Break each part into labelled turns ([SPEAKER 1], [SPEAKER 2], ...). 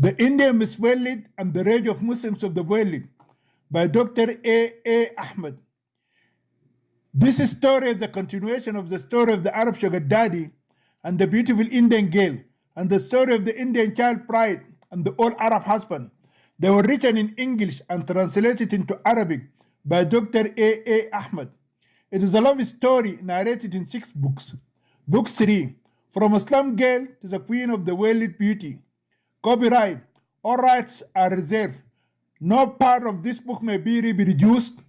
[SPEAKER 1] The Indian Miswalid and the Rage of Muslims of the Walid by Dr. A. Ahmed. This story is the continuation of the story of the Arab sugar daddy and the beautiful Indian girl, and the story of the Indian child pride and the old Arab husband. They were written in English and translated into Arabic by Dr. A. Ahmed. It is a love story narrated in 6 books. Book 3, From a Slum Girl to the Queen of the World Beauty. Copyright. All rights are reserved. No part of this book may be reproduced,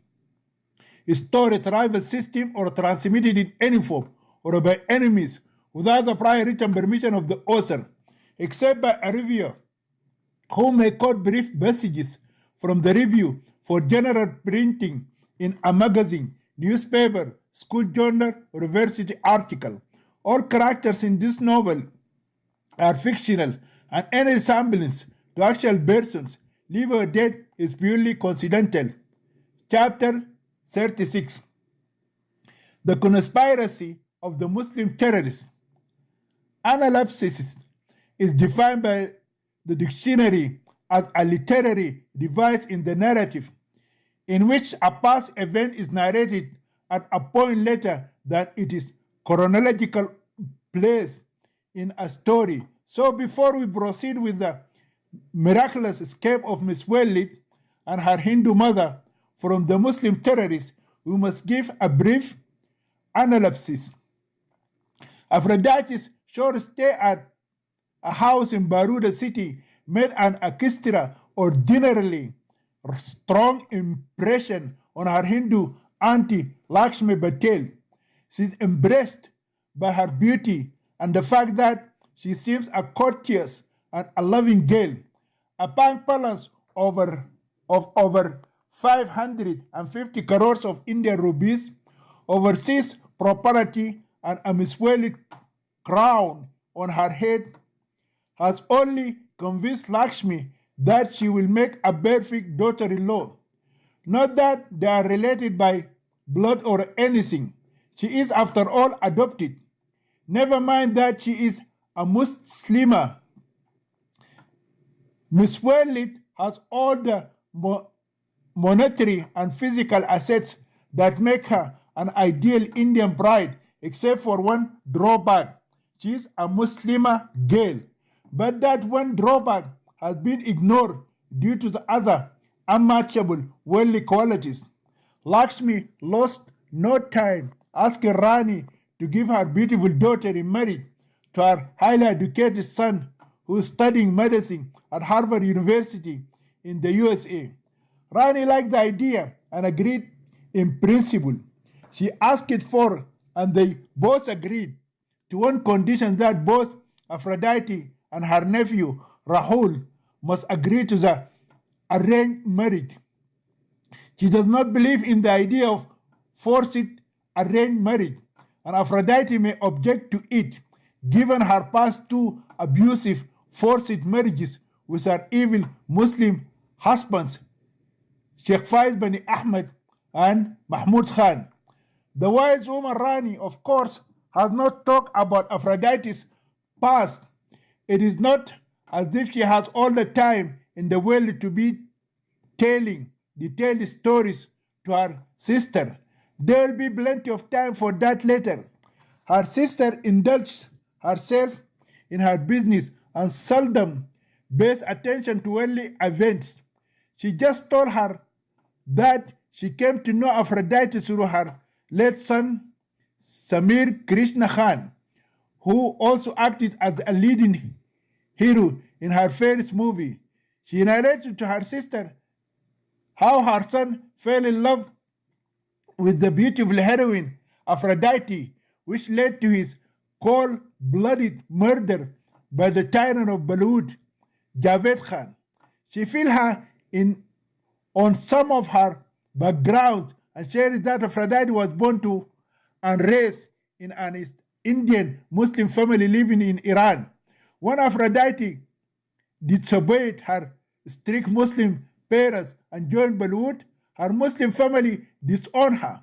[SPEAKER 1] stored, rival system, or transmitted in any form or by enemies without the prior written permission of the author, except by a reviewer who may quote brief passages from the review for general printing in a magazine, newspaper, school journal, or university article. All characters in this novel are fictional, and any resemblance to actual persons, live or dead, is purely coincidental. Chapter 36. The Conspiracy of the Muslim Terrorists. Analepsis is defined by the dictionary as a literary device in the narrative in which a past event is narrated at a point later that it is chronological place in a story. So before we proceed with the miraculous escape of Miss Walid and her Hindu mother from the Muslim terrorists, we must give a brief analysis. Aphrodite's short stay at a house in Baruda city made an extraordinarily strong impression on her Hindu auntie Lakshmi Patel. She is impressed by her beauty and the fact that she seems a courteous and a loving girl. A bank balance of over 550 crores of Indian rupees, overseas property, and a miswaled crown on her head has only convinced Lakshmi that she will make a perfect daughter-in-law. Not that they are related by blood or anything. She is, after all, adopted. Never mind that she is a Muslima. Miss Walid has all the monetary and physical assets that make her an ideal Indian bride, except for one drawback. She is a Muslima girl. But that one drawback has been ignored due to the other unmatchable worldly qualities. Lakshmi lost no time asking Rani to give her beautiful daughter in marriage to her highly educated son, who is studying medicine at Harvard University in the USA. Rani liked the idea and agreed in principle. She asked it for, and they both agreed to one condition, that both Aphrodite and her nephew Rahul must agree to the arranged marriage. She does not believe in the idea of forced arranged marriage, and Aphrodite may object to it, given her past 2 abusive forced marriages with her evil Muslim husbands, Sheikh Faiz Bani Ahmed and Mahmud Khan. The wise woman Rani, of course, has not talked about Aphrodite's past. It is not as if she has all the time in the world to be telling detailed stories to her sister. There will be plenty of time for that later. Her sister indulged herself in her business and seldom pays attention to worldly events. She just told her that she came to know Aphrodite through her late son, Samir Krishna Khan, who also acted as a leading hero in her first movie. She narrated to her sister how her son fell in love with the beautiful heroine Aphrodite, which led to his cold-blooded murder by the tyrant of Bollywood, Javed Khan. She filled her in on some of her backgrounds and shared that Aphrodite was born to and raised in an Indian Muslim family living in Iran. When Aphrodite disobeyed her strict Muslim parents and joined Bollywood, her Muslim family disowned her.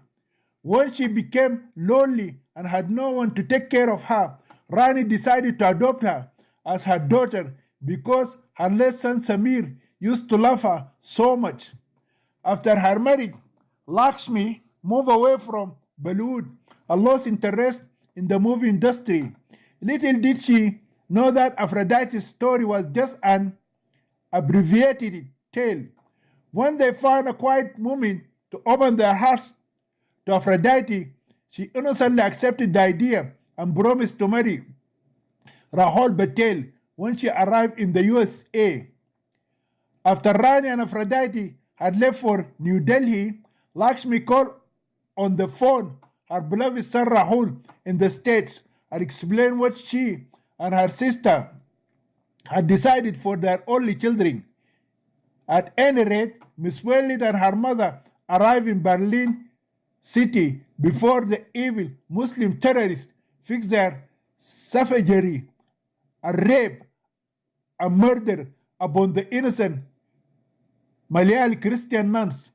[SPEAKER 1] When she became lonely and had no one to take care of her, Rani decided to adopt her as her daughter because her late son Samir used to love her so much. After her marriage, Lakshmi moved away from Bollywood and lost interest in the movie industry. Little did she know that Aphrodite's story was just an abbreviated tale. When they found a quiet moment to open their hearts to Aphrodite, she innocently accepted the idea and promised to marry Rahul Patel when she arrived in the USA. After Rani and Aphrodite had left for New Delhi, Lakshmi called on the phone her beloved son Rahul in the States and explained what she and her sister had decided for their only children. At any rate, Miss Walid and her mother arrived in Berlin city before the evil Muslim terrorists fixed their savagery, rape, and murder upon the innocent Malayali Christian nuns.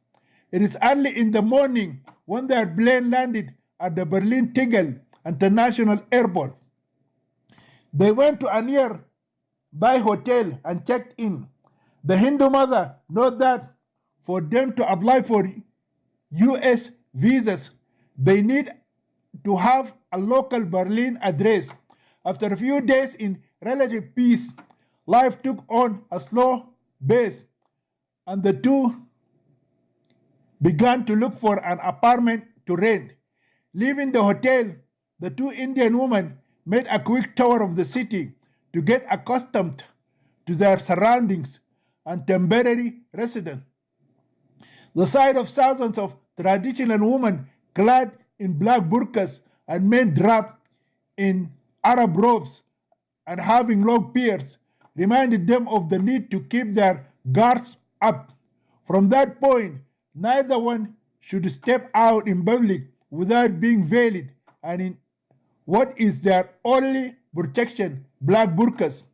[SPEAKER 1] It is early in the morning when their plane landed at the Berlin Tegel International Airport. They went to a nearby hotel and checked in. The Hindu mother noted that for them to apply for US visas, they need to have a local Berlin address. After a few days in relative peace, life took on a slow pace, and the two began to look for an apartment to rent. Leaving the hotel, the two Indian women made a quick tour of the city to get accustomed to their surroundings and temporary residence. The sight of thousands of traditional women clad in black burqas and men draped in Arab robes and having long beards reminded them of the need to keep their guards up. From that point, neither one should step out in public without being veiled and in what is their only protection, black burqas.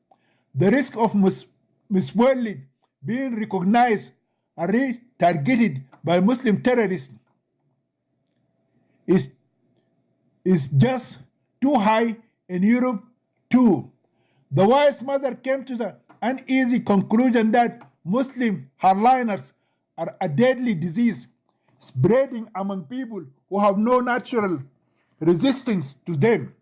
[SPEAKER 1] The risk of misworldly being recognized and retargeted by Muslim terrorists is just too high in Europe too. The wise mother came to the uneasy conclusion that Muslim hardliners are a deadly disease spreading among people who have no natural resistance to them.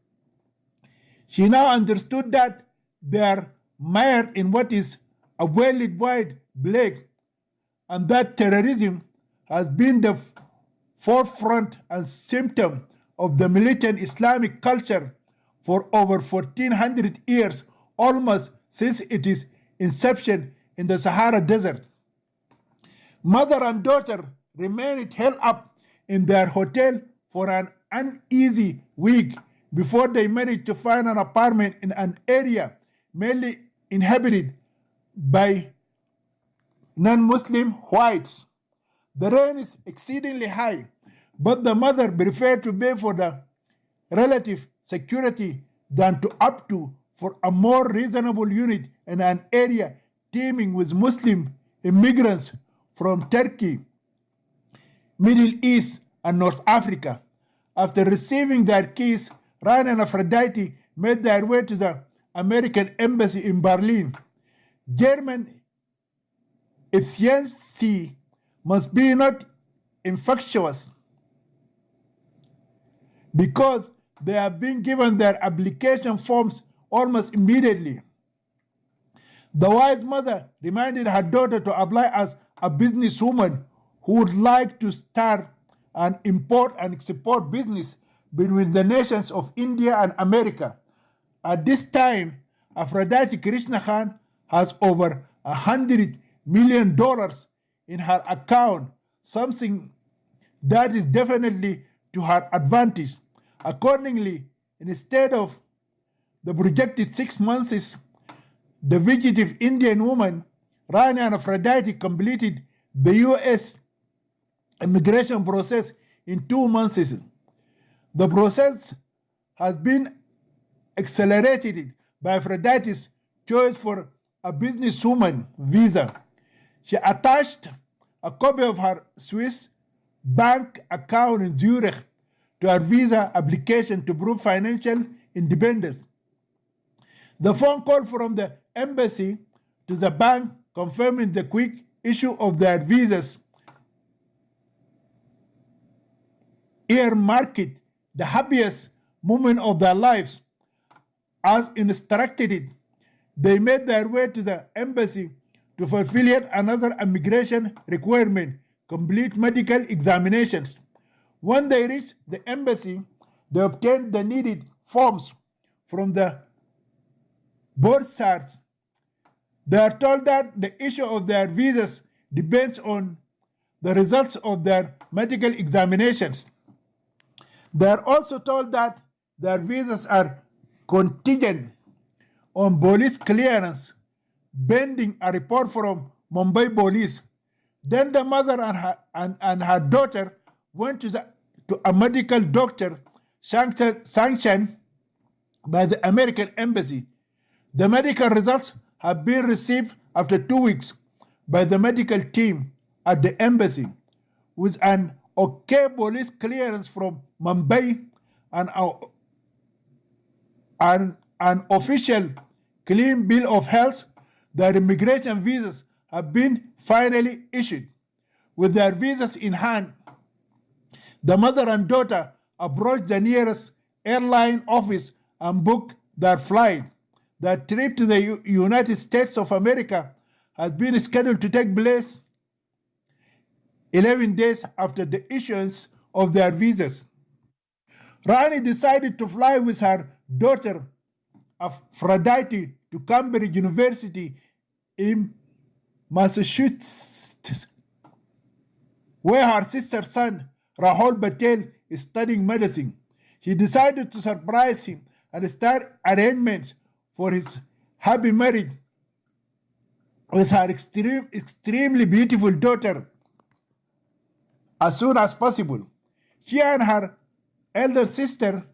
[SPEAKER 1] She now understood that they are mired in what is a worldwide plague and that terrorism has been the forefront and symptom of the militant Islamic culture for over 1400 years, almost since its inception in the Sahara Desert. Mother and daughter remained held up in their hotel for an uneasy week before they managed to find an apartment in an area mainly inhabited by non-Muslim whites. The rent is exceedingly high, but the mother preferred to pay for the relative security than to opt for a more reasonable unit in an area teeming with Muslim immigrants from Turkey, Middle East, and North Africa. After receiving their keys, Rani and Aphrodite made their way to the American embassy in Berlin. German efficiency must be not infectious because they have been given their application forms almost immediately. The wise mother reminded her daughter to apply as a businesswoman who would like to start an import and export business between the nations of India and America. At this time, Aphrodite Krishna Khan has over $100 million in her account, something that is definitely to her advantage. Accordingly, instead of the projected 6 months, the fugitive Indian woman, Rani and Aphrodite, completed the U.S. immigration process in 2 months. The process has been accelerated by Aphrodite's choice for a businesswoman visa. She attached a copy of her Swiss bank account in Zurich to her visa application to prove financial independence. The phone call from the embassy to the bank, confirming the quick issue of their visas. Earmarked the happiest moment of their lives. As instructed, they made their way to the embassy to fulfill yet another immigration requirement, complete medical examinations. When they reached the embassy, they obtained the needed forms from the bursars. They are told that the issue of their visas depends on the results of their medical examinations. They are also told that their visas are contingent on police clearance, pending a report from Mumbai police. Then the mother and her daughter went to a medical doctor sanctioned by the American embassy. The medical results have been received after 2 weeks by the medical team at the embassy, with an okay police clearance from Mumbai and an official clean bill of health. Their immigration visas have been finally issued. With their visas in hand, the mother and daughter approached the nearest airline office and booked their flight. Their trip to the United States of America has been scheduled to take place 11 days after the issuance of their visas. Rani decided to fly with her daughter Aphrodite to Cambridge University in Massachusetts, where her sister's son Rahul Patel is studying medicine. She decided to surprise him and start arrangements for his happy marriage with her extremely beautiful daughter as soon as possible. She and her elder sister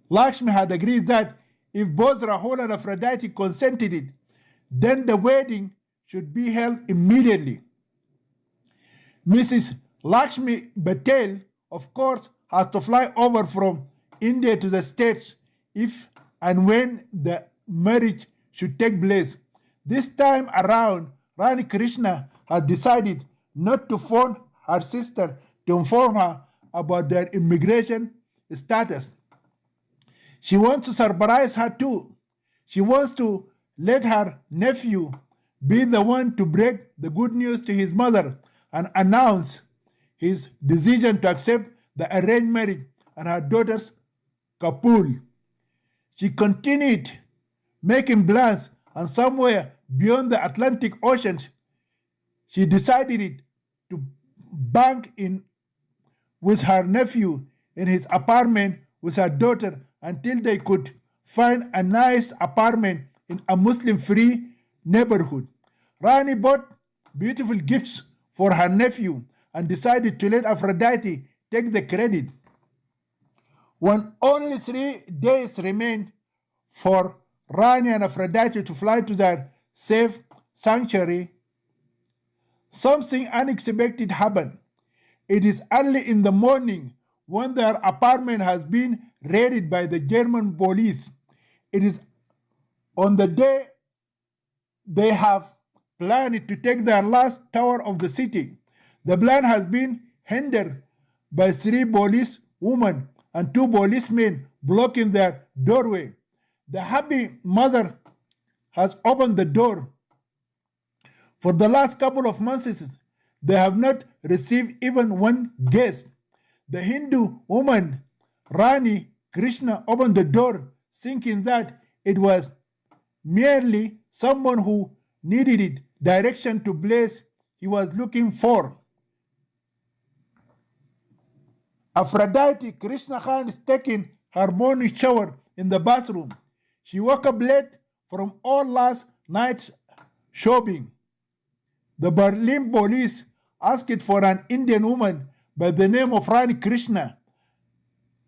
[SPEAKER 1] Lakshmi had agreed that if both Rahul and Aphrodite consented it, then the wedding should be held immediately. Mrs. Lakshmi Patel, of course, has to fly over from India to the States if and when the marriage should take place. This time around, Rani Krishna has decided not to phone her sister to inform her about their immigration status. She wants to surprise her too. She wants to let her nephew be the one to break the good news to his mother and announce his decision to accept the arranged marriage and her daughter's Kapul. She continued making plans, and somewhere beyond the Atlantic Ocean, she decided to bank in with her nephew in his apartment with her daughter until they could find a nice apartment in a Muslim-free neighborhood. Rani bought beautiful gifts for her nephew and decided to let Aphrodite take the credit. When only 3 days remained for Rani and Aphrodite to fly to their safe sanctuary, something unexpected happened. It is early in the morning when their apartment has been raided by the German police. It is on the day they have planned to take their last tower of the city. The plan has been hindered by 3 police women and 2 policemen blocking their doorway. The happy mother has opened the door. For the last couple of months, they have not received even one guest. The Hindu woman, Rani Krishna, opened the door, thinking that it was merely someone who needed direction to place he was looking for. Aphrodite, Krishna Khan, is taking her morning shower in the bathroom. She woke up late from all last night's shopping. The Berlin police asked for an Indian woman by the name of Rani Krishna.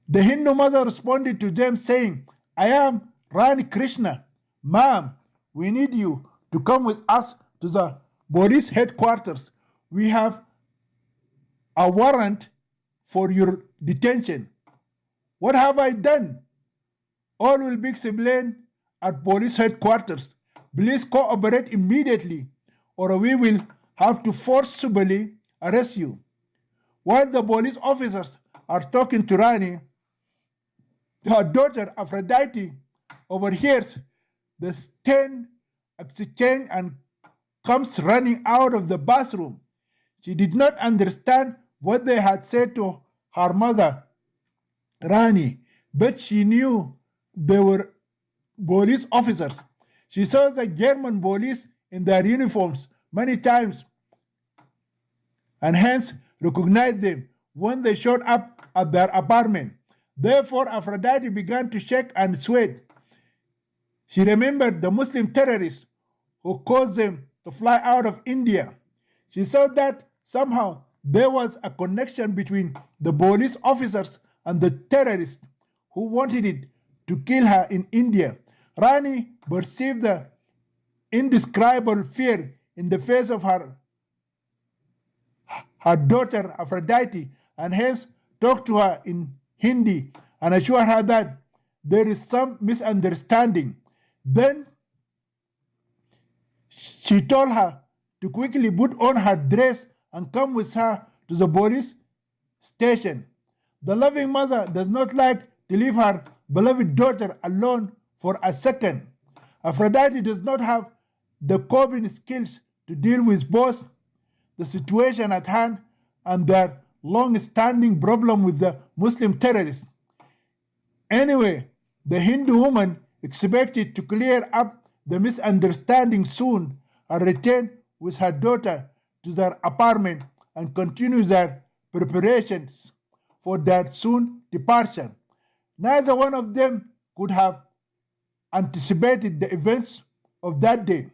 [SPEAKER 1] The Hindu mother responded to them saying, "I am Rani Krishna. Ma'am, we need you to come with us to the police headquarters. We have a warrant for your detention." "What have I done?" "All will be explained at police headquarters." please cooperate immediately, or we will have to forcibly arrest you. While the police officers are talking to Rani, her daughter Aphrodite overhears the stern exchange and comes running out of the bathroom. She did not understand what they had said to her mother, Rani, but she knew they were police officers. She saw the German police in their uniforms many times and hence recognized them when they showed up at their apartment. Therefore, Aphrodite began to shake and sweat. She remembered the Muslim terrorists who caused them to fly out of India. She saw that somehow there was a connection between the police officers and the terrorists who wanted it to kill her in India. Rani perceived the indescribable fear in the face of her daughter Aphrodite and hence talked to her in Hindi and assured her that there is some misunderstanding. Then she told her to quickly put on her dress and come with her to the police station. The loving mother does not like to leave her beloved daughter alone for a second. Aphrodite does not have the coping skills to deal with both the situation at hand and their long-standing problem with the Muslim terrorists. Anyway, the Hindu woman expected to clear up the misunderstanding soon and return with her daughter to their apartment and continue their preparations for their soon departure. Neither one of them could have anticipated the events of that day.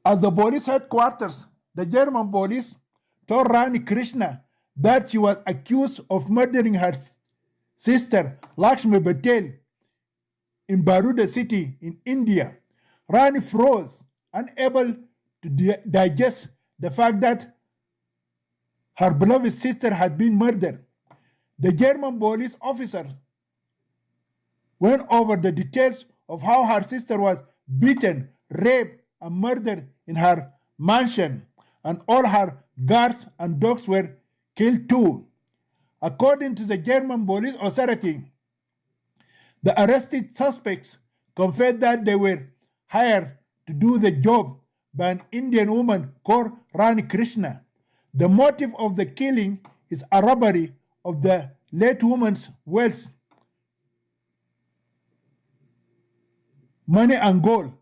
[SPEAKER 1] At the police headquarters, the German police told Rani Krishna that she was accused of murdering her sister Lakshmi Patel in Baroda city in India. Rani froze, unable to digest the fact that her beloved sister had been murdered. The German police officer went over the details of how her sister was beaten, raped, and murdered in her mansion, and all her guards and dogs were killed too. According to the German police authority, the arrested suspects confessed that they were hired to do the job by an Indian woman called Rani Krishna. The motive of the killing is a robbery of the late woman's wealth, money and gold.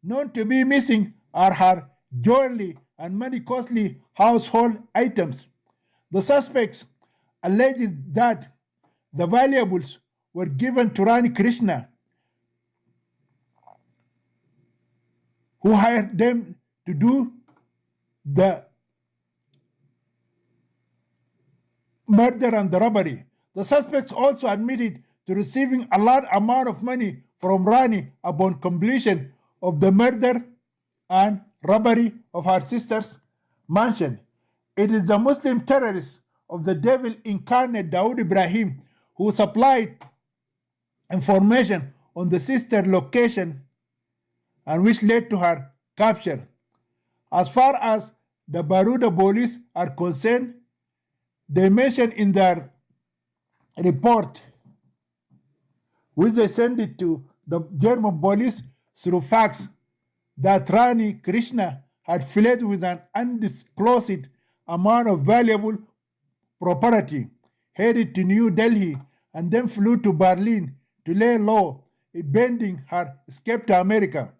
[SPEAKER 1] Known to be missing are her jewelry and many costly household items. The suspects alleged that the valuables were given to Rani Krishna, who hired them to do the murder and the robbery. The suspects also admitted to receiving a large amount of money from Rani upon completion of the murder and robbery of her sister's mansion. It is the Muslim terrorists of the devil incarnate Dawood Ibrahim who supplied information on the sister's location and which led to her capture. As far as the Baroda police are concerned, they mentioned in their report, which they sent it to the German police through fax, that Rani Krishna had fled with an undisclosed amount of valuable property, headed to New Delhi, and then flew to Berlin to lay low, pending her escape to America.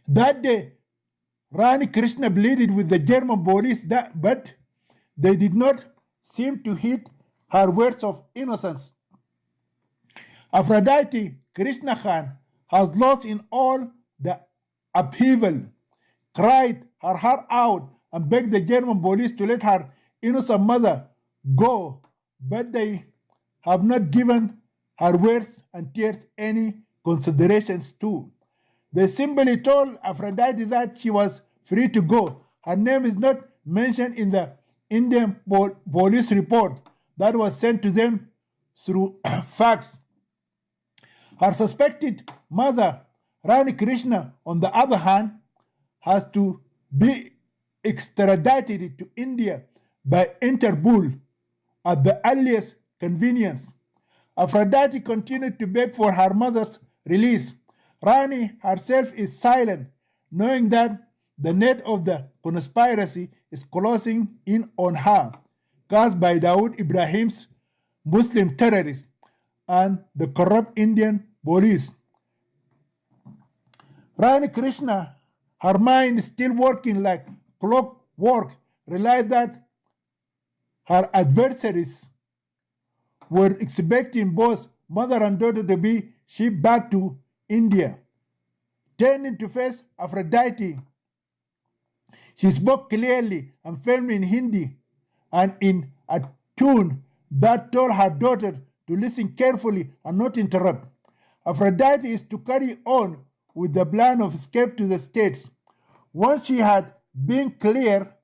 [SPEAKER 1] That day, Rani Krishna pleaded with the German police, but they did not seem to heed her words of innocence. Aphrodite Krishna Khan has lost in all the upheaval, cried her heart out, and begged the German police to let her innocent mother go, but they have not given her words and tears any considerations too. They simply told Aphrodite that she was free to go. Her name is not mentioned in the Indian police report that was sent to them through fax. Her suspected mother Rani Krishna, on the other hand, has to be extradited to India by Interpol at the earliest convenience. Aphrodite continued to beg for her mother's release. Rani herself is silent, knowing that the net of the conspiracy is closing in on her, caused by Dawood Ibrahim's Muslim terrorists and the corrupt Indian police. Rani Krishna, her mind still working like clockwork, realized that her adversaries were expecting both mother and daughter to be shipped back to India. Turning to face Aphrodite, she spoke clearly and firmly in Hindi and in a tune that told her daughter to listen carefully and not interrupt. Aphrodite is to carry on with the plan of escape to the States. Once she had been clear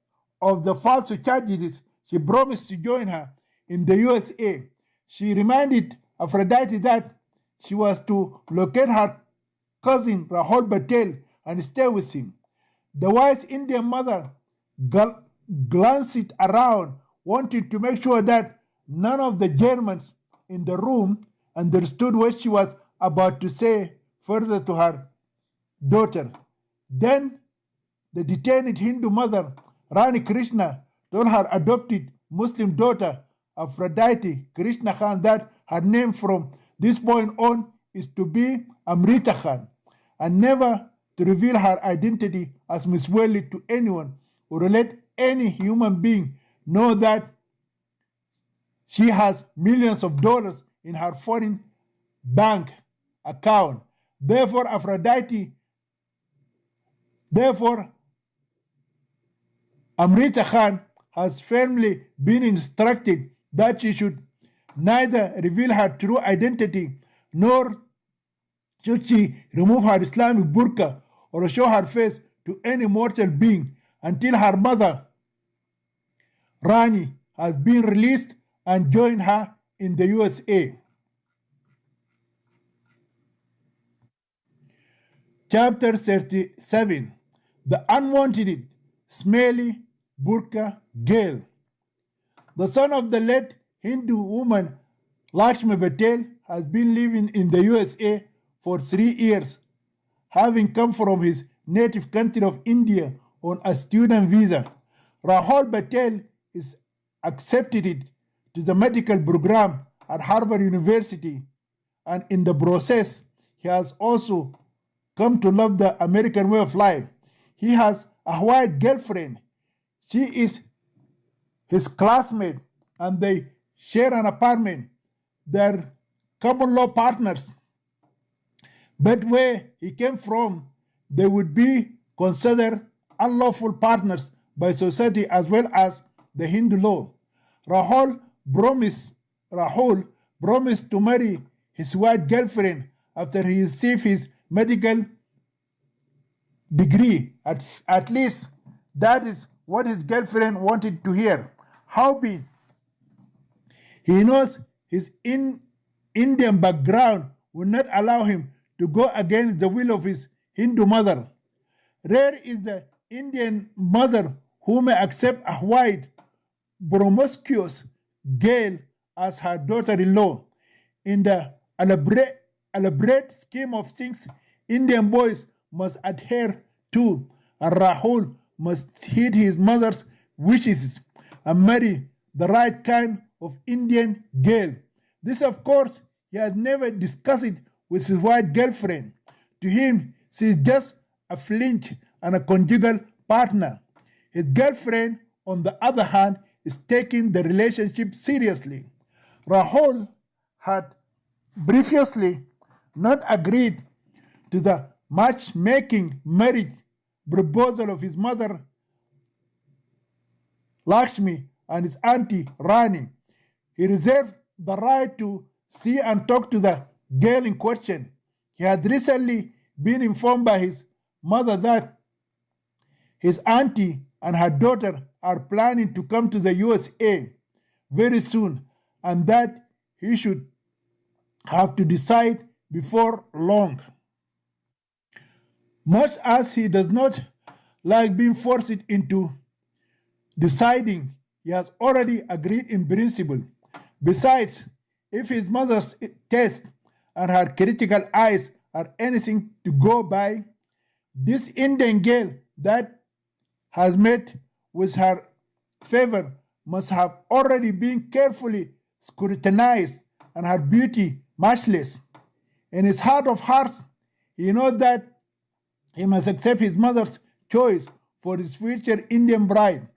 [SPEAKER 1] of the false charges, she promised to join her in the USA. She reminded Aphrodite that she was to locate her cousin Rahul Patel and stay with him. The wise Indian mother glanced around, wanting to make sure that none of the Germans in the room understood what she was about to say further to her daughter. Then the detained Hindu mother, Rani Krishna, told her adopted Muslim daughter, Aphrodite Krishna Khan, that her name from this point on is to be Amrita Khan, and never to reveal her identity as Miss World to anyone or let any human being know that she has millions of dollars in her foreign bank account. Therefore, Amrita Khan has firmly been instructed that she should neither reveal her true identity nor should she remove her Islamic burqa or show her face to any mortal being until her mother, Rani, has been released and joined her in the USA. Chapter 37. The Unwanted Smelly Burqa Girl. The son of the late Hindu woman Lakshmi Patel has been living in the USA for 3 years, having come from his native country of India on a student visa. Rahul Patel is accepted to the medical program at Harvard University, and in the process, he has also come to love the American way of life. He has a white girlfriend. She is his classmate and they share an apartment. They're common law partners. But where he came from, they would be considered unlawful partners by society as well as the Hindu law. Rahul promised to marry his white girlfriend after he received his medical degree. At least that is what his girlfriend wanted to hear. Howbeit, he knows his Indian background will not allow him to go against the will of his Hindu mother. Rare is the Indian mother who may accept a white, promiscuous girl as her daughter-in-law. In the elaborate scheme of things Indian boys must adhere to, and Rahul must heed his mother's wishes and marry the right kind of Indian girl. This, of course, he has never discussed it with his white girlfriend. To him, she is just a flinch and a conjugal partner. His girlfriend, on the other hand, is taking the relationship seriously. Rahul had previously not agreed to the matchmaking marriage proposal of his mother Lakshmi and his auntie Rani. He reserved the right to see and talk to the girl in question. He had recently been informed by his mother that his auntie and her daughter are planning to come to the USA very soon, and that he should have to decide before long. Much as he does not like being forced into deciding, he has already agreed in principle. Besides, if his mother's taste and her critical eyes are anything to go by, this Indian girl that has met with her favor must have already been carefully scrutinized and her beauty matchless. In his heart of hearts, he knows that he must accept his mother's choice for his future Indian bride.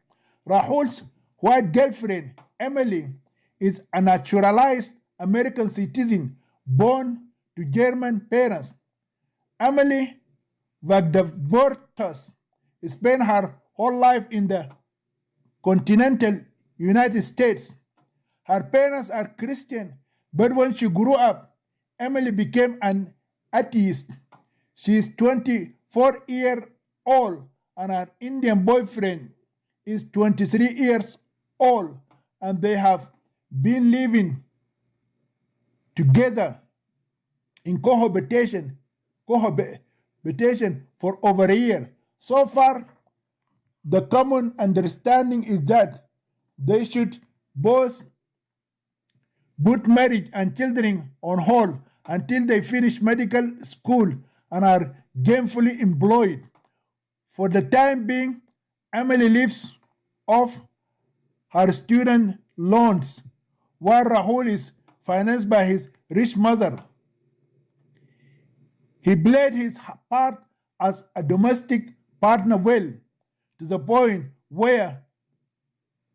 [SPEAKER 1] Rahul's white girlfriend, Emily, is a naturalized American citizen born to German parents. Emily Vagdavortas spent her whole life in the continental United States. Her parents are Christian, but when she grew up, Emily became an atheist. She is 24 years old and her Indian boyfriend is 23 years old, and they have been living together in cohabitation for over a year. So far, the common understanding is that they should both put marriage and children on hold until they finish medical school and are gainfully employed. For the time being, Emily lives off her student loans, while Rahul is financed by his rich mother. He played his part as a domestic partner well, to the point where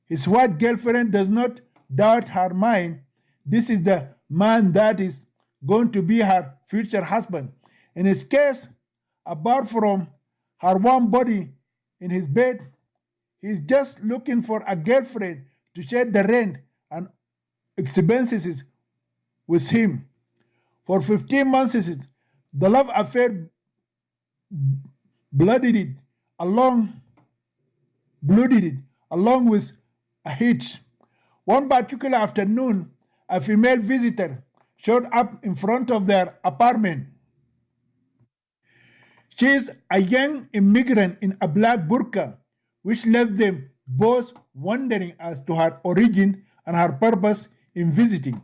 [SPEAKER 1] his white girlfriend does not doubt her mind. This is the man that is going to be her future husband. In his case, apart from her warm body in his bed, he is just looking for a girlfriend to share the rent and expenses with him. For 15 months, the love affair blooded it along with a hitch. One particular afternoon, a female visitor showed up in front of their apartment. She is a young immigrant in a black burqa, which left them both wondering as to her origin and her purpose in visiting.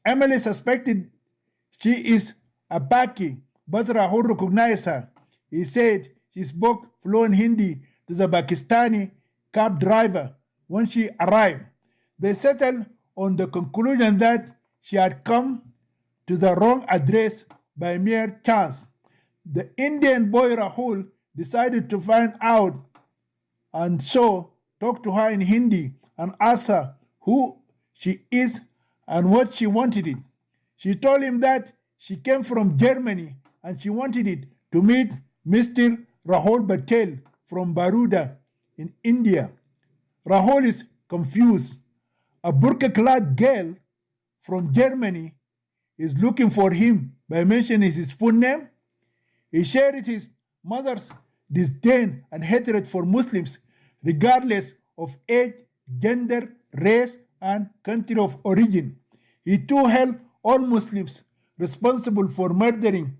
[SPEAKER 1] Emily suspected she is a Paki, but Rahul recognized her. He said she spoke fluent Hindi to the Pakistani cab driver when she arrived. They settled on the conclusion that she had come to the wrong address by mere chance. The Indian boy Rahul decided to find out and so talked to her in Hindi and asked her who she is and what she wanted it. She told him that she came from Germany and she wanted it to meet Mr. Rahul Patel from Baroda in India. Rahul is confused. A burqa-clad girl from Germany is looking for him by mentioning his full name. He shared his mother's disdain and hatred for Muslims, regardless of age, gender, race, and country of origin. He too held all Muslims responsible for murdering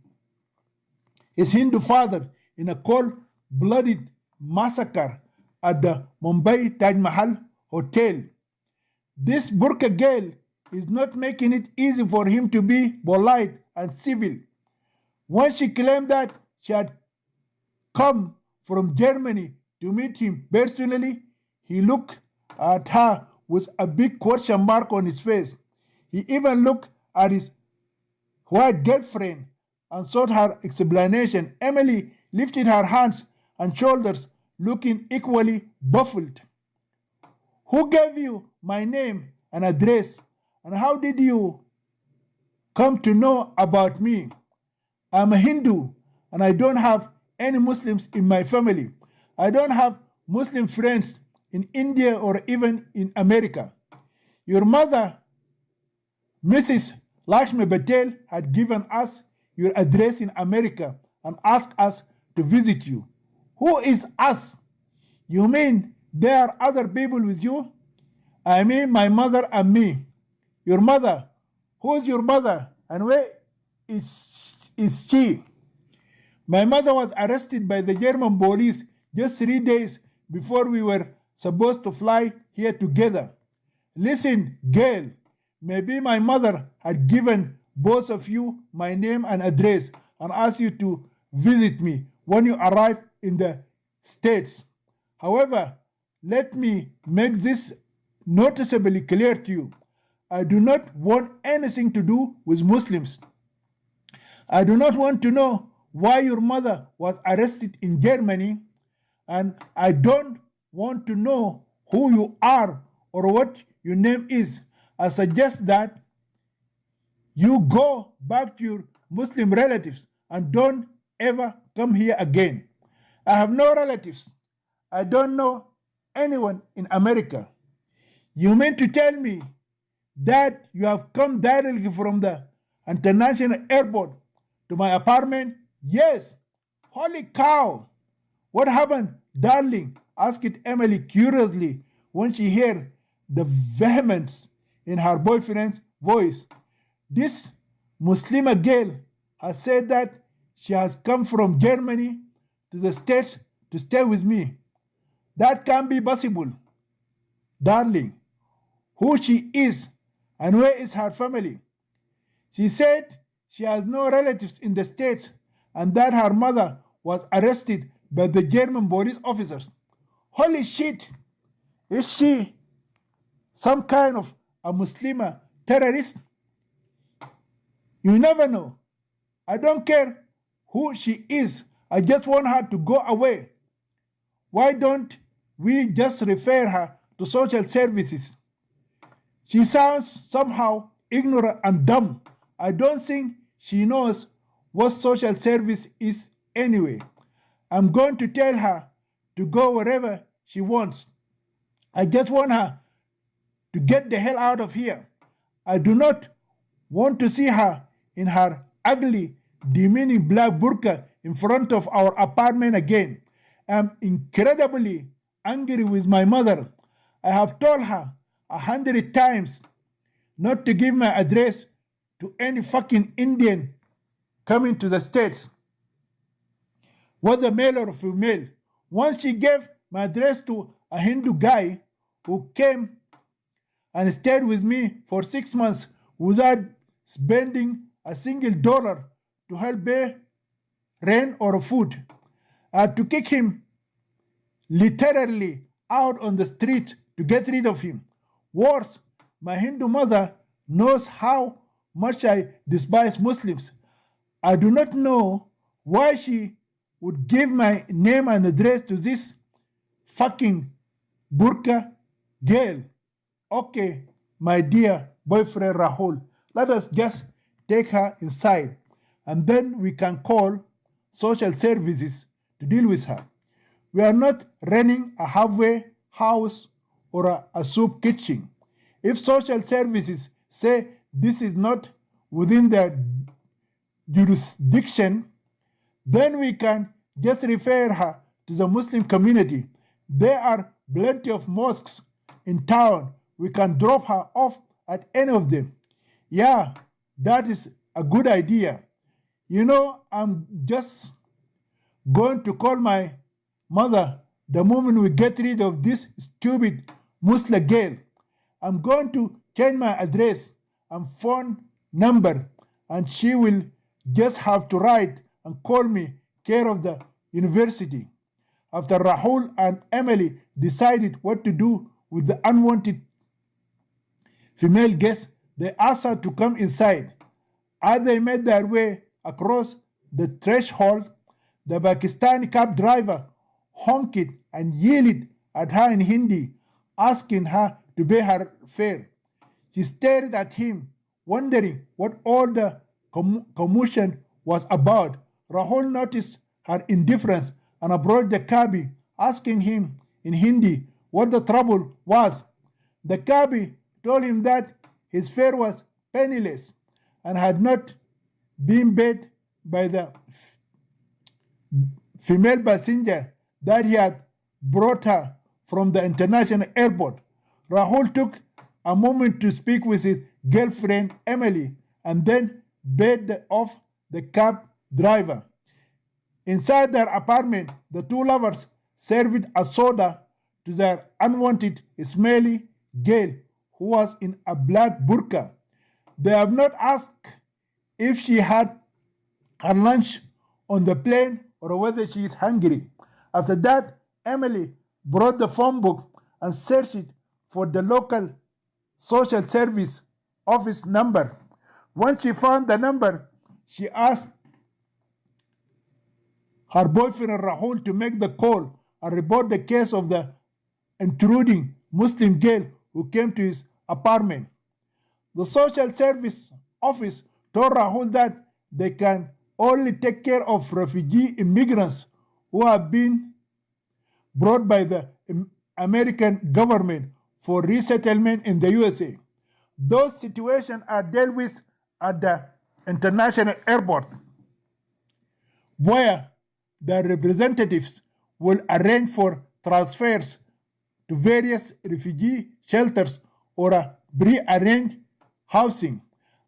[SPEAKER 1] his Hindu father in a cold-blooded massacre at the Mumbai Taj Mahal Hotel. This burqa girl is not making it easy for him to be polite and civil. When she claimed that she had come from Germany to meet him personally, he looked at her with a big question mark on his face. He even looked at his white girlfriend and sought her explanation. Emily lifted her hands and shoulders, looking equally baffled. Who gave you my name and address? And how did you come to know about me? I'm a Hindu and I don't have any Muslims in my family. I don't have Muslim friends in India or even in America. Your mother, Mrs. Lakshmi Patel, had given us your address in America and asked us to visit you. Who is us? You mean there are other people with you? I mean my mother and me. Your mother? Who is your mother and where is she? My mother was arrested by the German police just 3 days before we were supposed to fly here together. Listen, girl, maybe my mother had given both of you my name and address and asked you to visit me when you arrive in the States. However, let me make this noticeably clear to you. I do not want anything to do with Muslims. I do not want to know why your mother was arrested in Germany, and I don't want to know who you are or what your name is. I suggest that you go back to your Muslim relatives and don't ever come here again. I have no relatives. I don't know anyone in America. You mean to tell me that you have come directly from the international airport to my apartment? Yes. Holy cow. What happened, darling? Asked Emily curiously when she heard the vehemence in her boyfriend's voice. This Muslima girl has said that she has come from Germany to the States to stay with me. That can't be possible, darling. Who she is and where is her family? She said she has no relatives in the States and that her mother was arrested by the German police officers. Holy shit! Is she some kind of a Muslima terrorist? You never know. I don't care who she is. I just want her to go away. Why don't we just refer her to social services? She sounds somehow ignorant and dumb. I don't think she knows what social service is anyway. I'm going to tell her to go wherever she wants. I just want her to get the hell out of here. I do not want to see her in her ugly, demeaning black burqa in front of our apartment again. I'm incredibly angry with my mother. I have told her 100 times not to give my address to any fucking Indian coming to the States, whether male or female. Once she gave my address to a Hindu guy who came and stayed with me for 6 months without spending a single dollar to help pay rent or food. I had to kick him literally out on the street to get rid of him. Worse, my Hindu mother knows how much I despise Muslims. I do not know why she would give my name and address to this fucking burqa girl. Okay, my dear boyfriend Rahul, let us just take her inside and then we can call social services to deal with her. We are not renting a halfway house or a soup kitchen. If social services say this is not within their jurisdiction, then we can just refer her to the Muslim community. There are plenty of mosques in town. We can drop her off at any of them. Yeah, that is a good idea. You know, I'm just going to call my mother the moment we get rid of this stupid Muslim girl. I'm going to change my address and phone number, and she will just have to write and call me care of the university. After Rahul and Emily decided what to do with the unwanted female guest, they asked her to come inside. As they made their way across the threshold, the Pakistani cab driver honked and yelled at her in Hindi, asking her to pay her fare. She stared at him, wondering what all the commotion was about. Rahul noticed her indifference and approached the cabby, asking him in Hindi what the trouble was. The cabby told him that his fare was penniless and had not been paid by the female passenger that he had brought her from the international airport. Rahul took a moment to speak with his girlfriend Emily and then paid off the cab driver. Inside their apartment, the two lovers served a soda to their unwanted Ismaili girl who was in a black burqa. They have not asked if she had her lunch on the plane or whether she is hungry. After that, Emily brought the phone book and searched it for the local social service office number. Once she found the number, she asked her boyfriend Rahul to make the call and report the case of the intruding Muslim girl who came to his apartment. The social service office told Rahul that they can only take care of refugee immigrants who have been brought by the American government for resettlement in the USA. Those situations are dealt with at the international airport, where the representatives will arrange for transfers to various refugee shelters or a pre-arranged housing.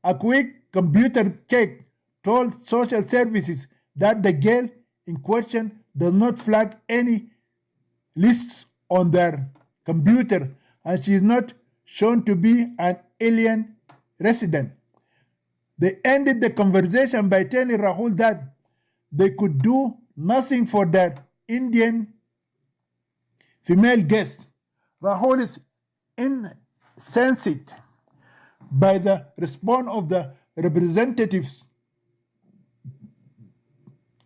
[SPEAKER 1] A quick computer check told social services that the girl in question does not flag any lists on their computer and she is not shown to be an alien resident. They ended the conversation by telling Rahul that they could do nothing for their Indian female guest. Rahul is incensed by the response of the representatives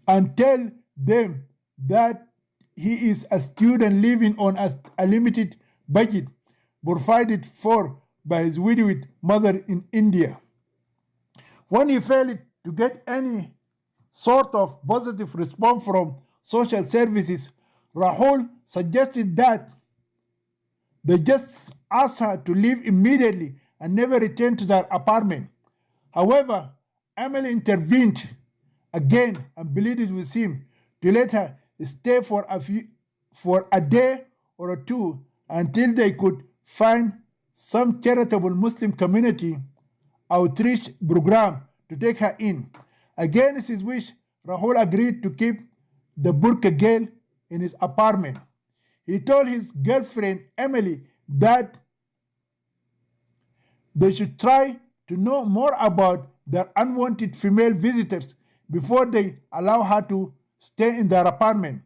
[SPEAKER 1] and tell them that he is a student living on a limited budget provided for by his widowed mother in India. When he failed to get any sort of positive response from social services, Rahul suggested that they just ask her to leave immediately and never return to their apartment. However, Emily intervened again and pleaded with him to let her stay for a day or two until they could find some charitable Muslim community outreach program to take her in. Against his wish, Rahul agreed to keep the burqa girl in his apartment. He told his girlfriend Emily that they should try to know more about their unwanted female visitors before they allow her to stay in their apartment.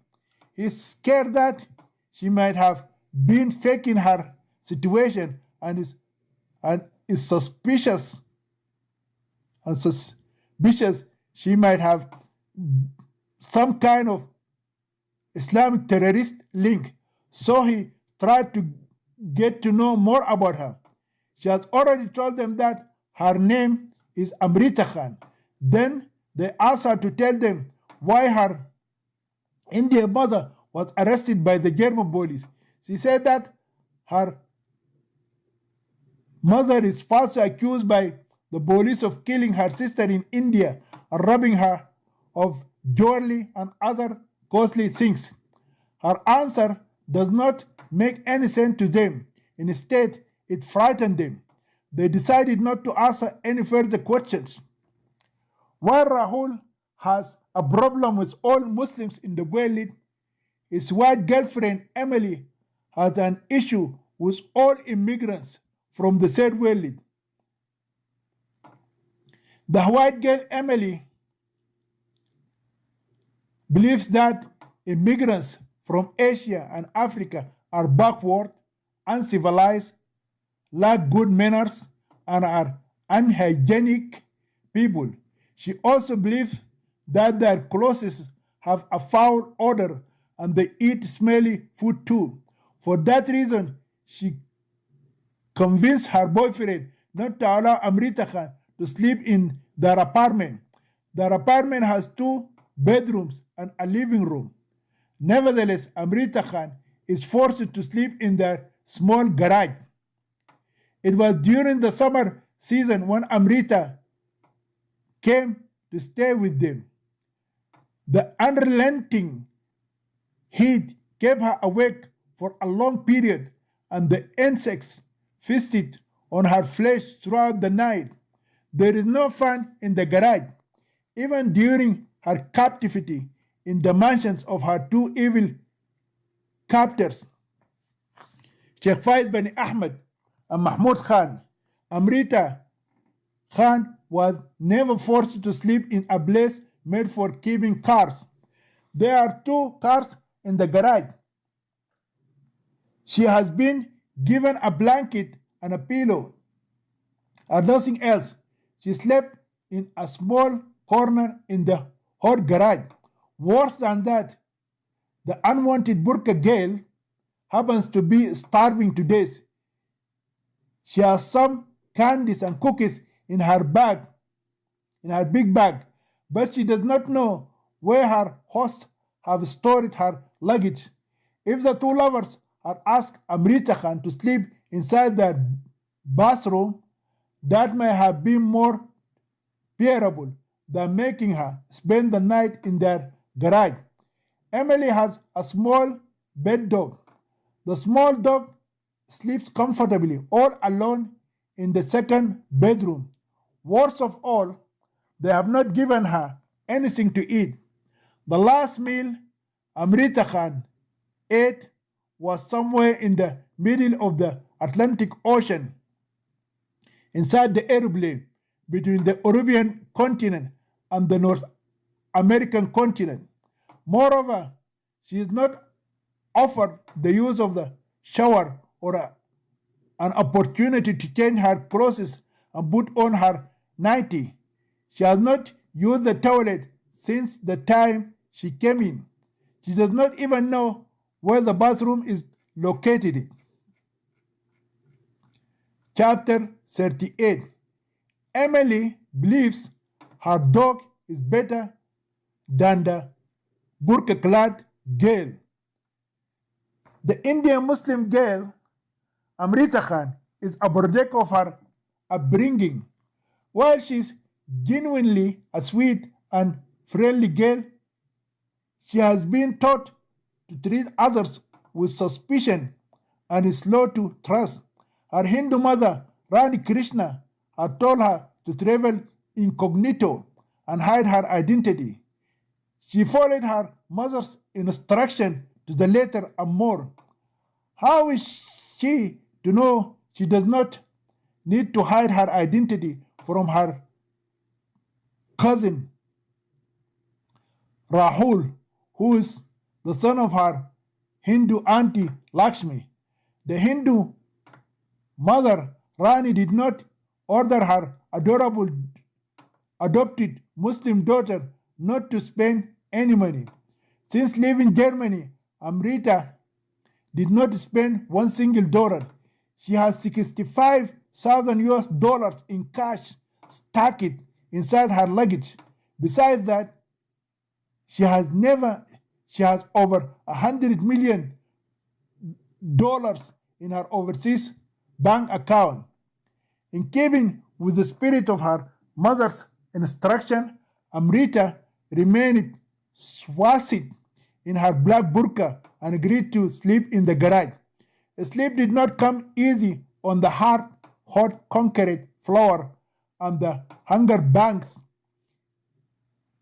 [SPEAKER 1] He's scared that she might have been faking her situation and is suspicious she might have some kind of Islamic terrorist link. So he tried to get to know more about her. She has already told them that her name is Amrita Khan. Then they asked her to tell them why her Indian mother was arrested by the German police. She said that her mother is falsely accused by the police of killing her sister in India and robbing her of jewelry and other costly things. Her answer does not make any sense to them. Instead, it frightened them. They decided not to ask her any further questions. While Rahul has a problem with all Muslims in the world, his white girlfriend Emily has an issue with all immigrants from the third world. The white girl Emily believes that immigrants from Asia and Africa are backward, uncivilized, lack good manners, and are unhygienic people. She also believes that their clothes have a foul odor and they eat smelly food too. For that reason, she convinced her boyfriend not to allow Amrita Khan to sleep in their apartment. Their apartment has 2 bedrooms and a living room. Nevertheless, Amrita Khan is forced to sleep in their small garage. It was during the summer season when Amrita came to stay with them. The unrelenting heat kept her awake for a long period, and the insects feasted on her flesh throughout the night. There is no fan in the garage. Even during her captivity in the mansions of her two evil captors, Sheikh Faiz bin Ahmed and Mahmud Khan. Amrita Khan was never forced to sleep in a place made for keeping cars. There are 2 cars in the garage. She has been given a blanket and a pillow and nothing else. She slept in a small corner in the hot garage. Worse than that, the unwanted Burqa girl happens to be starving to death. She has some candies and cookies in her bag, in her big bag, but she does not know where her host have stored her luggage. If the 2 lovers had asked Amrita Khan to sleep inside their bathroom, that may have been more bearable than making her spend the night in their garage. Emily has a small bed dog. The small dog sleeps comfortably all alone in the second bedroom. Worst of all, they have not given her anything to eat. The last meal Amrita Khan ate was somewhere in the middle of the Atlantic Ocean, inside the airplane between the European continent and the North American continent. Moreover, she is not offered the use of the shower or an opportunity to change her clothes and put on her nightie. She has not used the toilet since the time she came in. She does not even know where the bathroom is located. Chapter 38. Emily believes her dog is better than the burqa-clad girl. The Indian Muslim girl, Amrita Khan, is a product of her upbringing. While she is genuinely a sweet and friendly girl, she has been taught to treat others with suspicion and is slow to trust. Her Hindu mother, Rani Krishna, had told her to travel incognito and hide her identity. She followed her mother's instruction to the letter and more. How is she to know she does not need to hide her identity from her cousin Rahul, who is the son of her Hindu auntie Lakshmi? The Hindu mother Rani did not order her adorable adopted Muslim daughter not to spend any money. Since leaving Germany, Amrita did not spend one single dollar. She has 65,000 US dollars in cash stacked inside her luggage. Besides that, she has over $100 million in her overseas bank account. In keeping with the spirit of her mother's instruction, Amrita remained swathed in her black burqa and agreed to sleep in the garage. Sleep did not come easy on the hard, hot concrete floor, and the hunger banks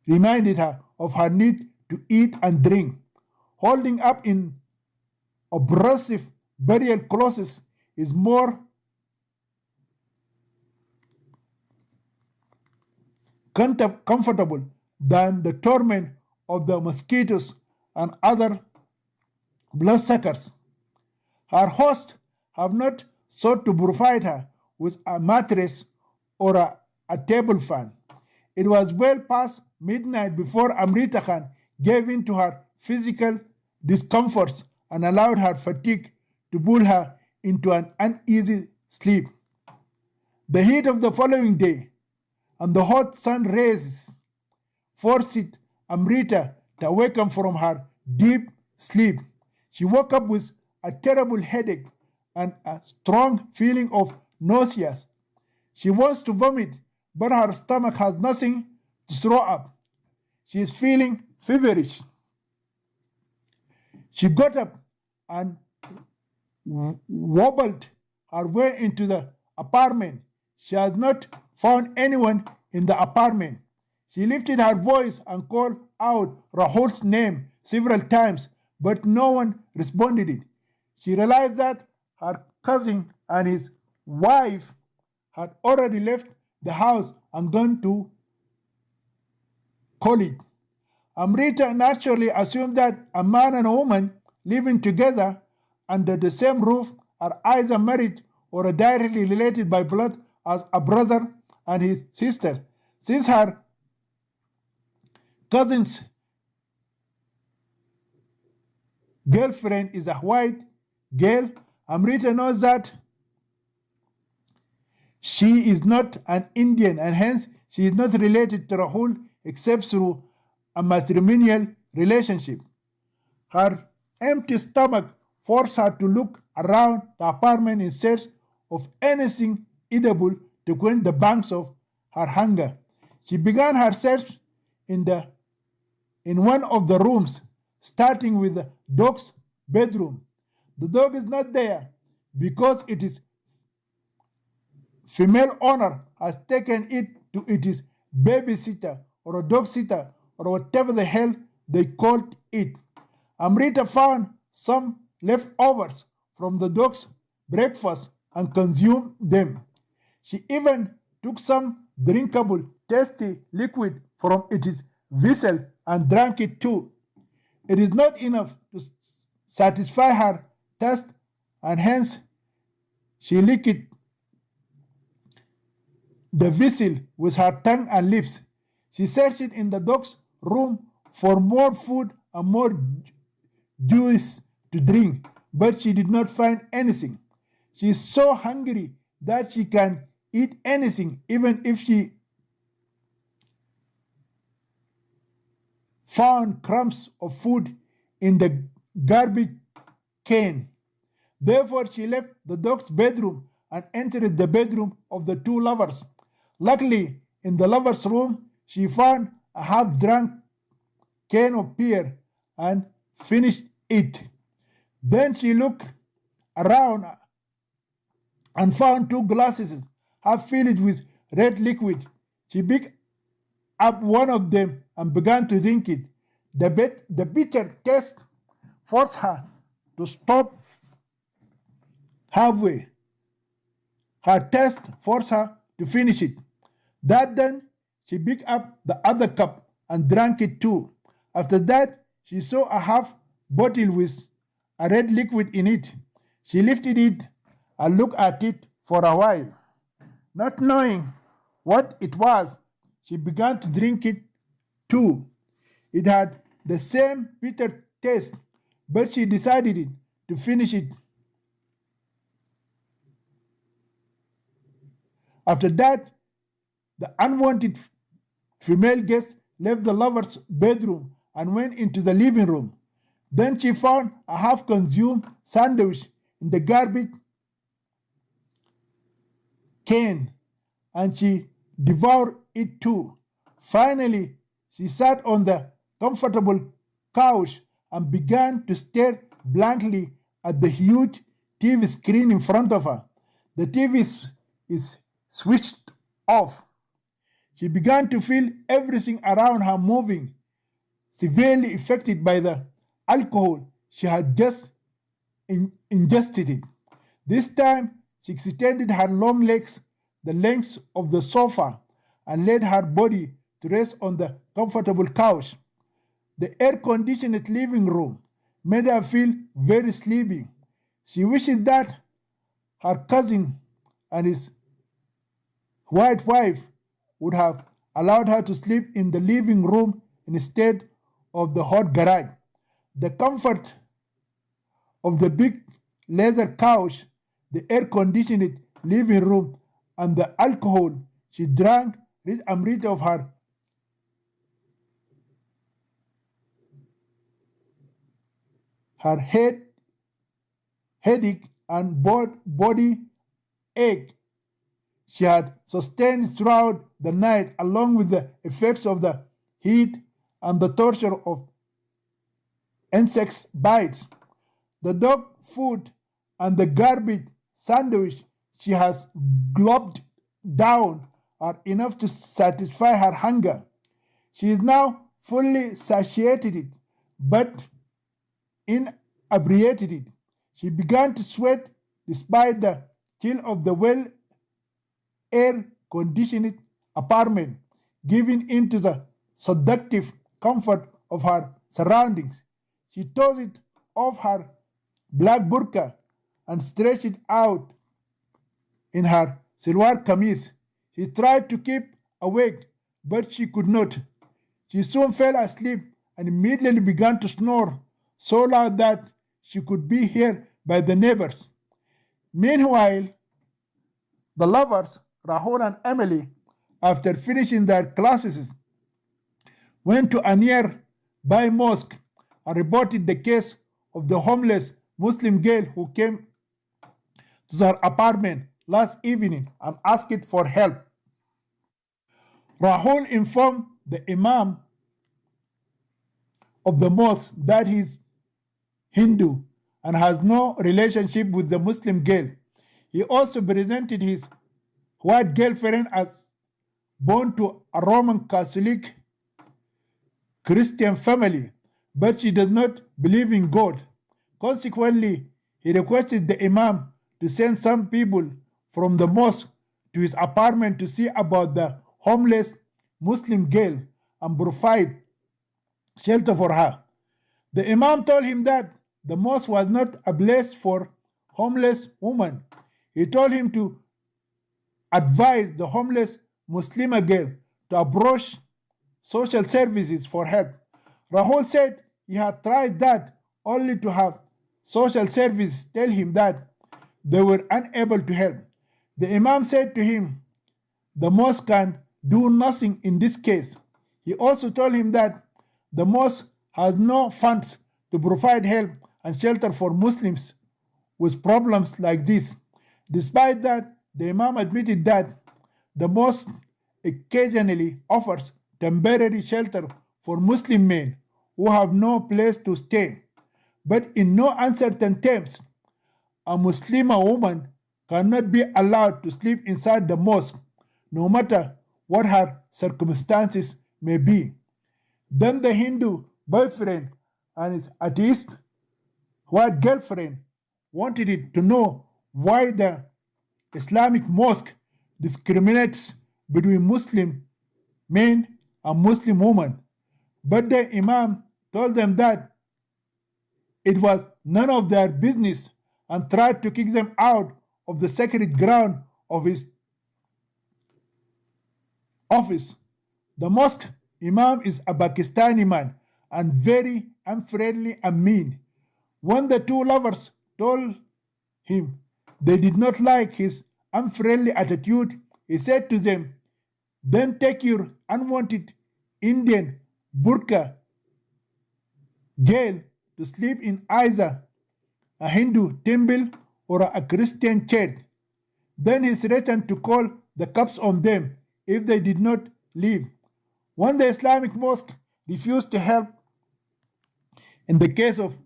[SPEAKER 1] reminded her of her need to eat and drink. Holding up in oppressive burial clothes is more comfortable than the torment of the mosquitoes and other bloodsuckers. Her hosts have not sought to provide her with a mattress or a table fan. It was well past midnight before Amrita Khan gave in to her physical discomforts and allowed her fatigue to pull her into an uneasy sleep. The heat of the following day and the hot sun rays forced Amrita to awaken from her deep sleep. She woke up with a terrible headache and a strong feeling of nausea. She wants to vomit, but her stomach has nothing to throw up. She is feeling feverish. She got up and wobbled her way into the apartment. She has not found anyone in the apartment. She lifted her voice and called out Rahul's name several times, but no one responded it. She realized that her cousin and his wife had already left the house and gone to college. Amrita naturally assumed that a man and a woman living together under the same roof are either married or are directly related by blood as a brother and his sister. Since her cousin's girlfriend is a white girl, Amrita knows that she is not an Indian and hence she is not related to Rahul except through a matrimonial relationship. Her empty stomach forced her to look around the apartment in search of anything edible to quench the pangs of her hunger. She began her search in one of the rooms, starting with the dog's bedroom. The dog is not there because its female owner has taken it to its babysitter or a dog sitter or whatever the hell they called it. Amrita found some leftovers from the dog's breakfast and consumed them. She even took some drinkable, tasty liquid from its vessel and drank it too. It is not enough to satisfy her thirst, and hence she licked the vessel with her tongue and lips. She searched in the dog's room for more food and more juice to drink, but she did not find anything. She is so hungry that she can eat anything, even if she found crumbs of food in the garbage can. Therefore, she left the dog's bedroom and entered the bedroom of the two lovers. Luckily, in the lovers' room, she found a half-drunk can of beer and finished it. Then she looked around and found two glasses half filled with red liquid. She picked up one of them and began to drink it. The bitter taste forced her to stop halfway. Her taste forced her to finish it. That done, she picked up the other cup and drank it too. After that, she saw a half bottle with a red liquid in it. She lifted it and looked at it for a while. Not knowing what it was, she began to drink it too. It had the same bitter taste, but she decided to finish it. After that, the unwanted female guest left the lover's bedroom and went into the living room. Then she found a half-consumed sandwich in the garbage can, and she devoured it too. Finally, she sat on the comfortable couch and began to stare blankly at the huge TV screen in front of her. The TV is switched off. She began to feel everything around her moving, severely affected by the alcohol she had just ingested. This time, she extended her long legs the length of the sofa and laid her body to rest on the comfortable couch. The air-conditioned living room made her feel very sleepy. She wished that her cousin and his white wife would have allowed her to sleep in the living room instead of the hot garage. The comfort of the big leather couch, the air-conditioned living room, and the alcohol she drank rid Amrita of her headache and body ache she had sustained throughout the night, along with the effects of the heat and the torture of insect bites. The dog food and the garbage sandwich she has gulped down are enough to satisfy her hunger. She is now fully satiated it, but inebriated it. She began to sweat despite the chill of the well air conditioned apartment, giving into the seductive comfort of her surroundings. She tossed it off her black burqa and stretched it out in her silwar kameez. She tried to keep awake, but she could not. She soon fell asleep and immediately began to snore so loud that she could be heard by the neighbors. Meanwhile, the lovers, Rahul and Emily, after finishing their classes, went to a nearby mosque and reported the case of the homeless Muslim girl who came to their apartment last evening and asked for help. Rahul informed the Imam of the mosque that he is Hindu and has no relationship with the Muslim girl. He also presented his white girlfriend as born to a Roman Catholic Christian family, but she does not believe in God. Consequently, he requested the Imam to send some people from the mosque to his apartment to see about the homeless Muslim girl and provide shelter for her. The Imam told him that the mosque was not a place for homeless women. He told him to advise the homeless Muslimah girl to approach social services for help. Rahul said he had tried that only to have social services tell him that they were unable to help. The Imam said to him, the mosque can do nothing in this case. He also told him that the mosque has no funds to provide help and shelter for Muslims with problems like this. Despite that, the Imam admitted that the mosque occasionally offers temporary shelter for Muslim men who have no place to stay. But in no uncertain terms, a Muslimah woman cannot be allowed to sleep inside the mosque, no matter what her circumstances may be. Then the Hindu boyfriend and his atheist white girlfriend wanted it to know why the Islamic mosque discriminates between Muslim men and Muslim women. But the Imam told them that it was none of their business and tried to kick them out of the sacred ground of his office. The mosque Imam is a Pakistani man and very unfriendly and mean. When the two lovers told him they did not like his unfriendly attitude, he said to them, then take your unwanted Indian burqa girl to sleep in either a Hindu temple or a Christian church. Then he threatened to call the cops on them if they did not leave. When the Islamic mosque refused to help in the case of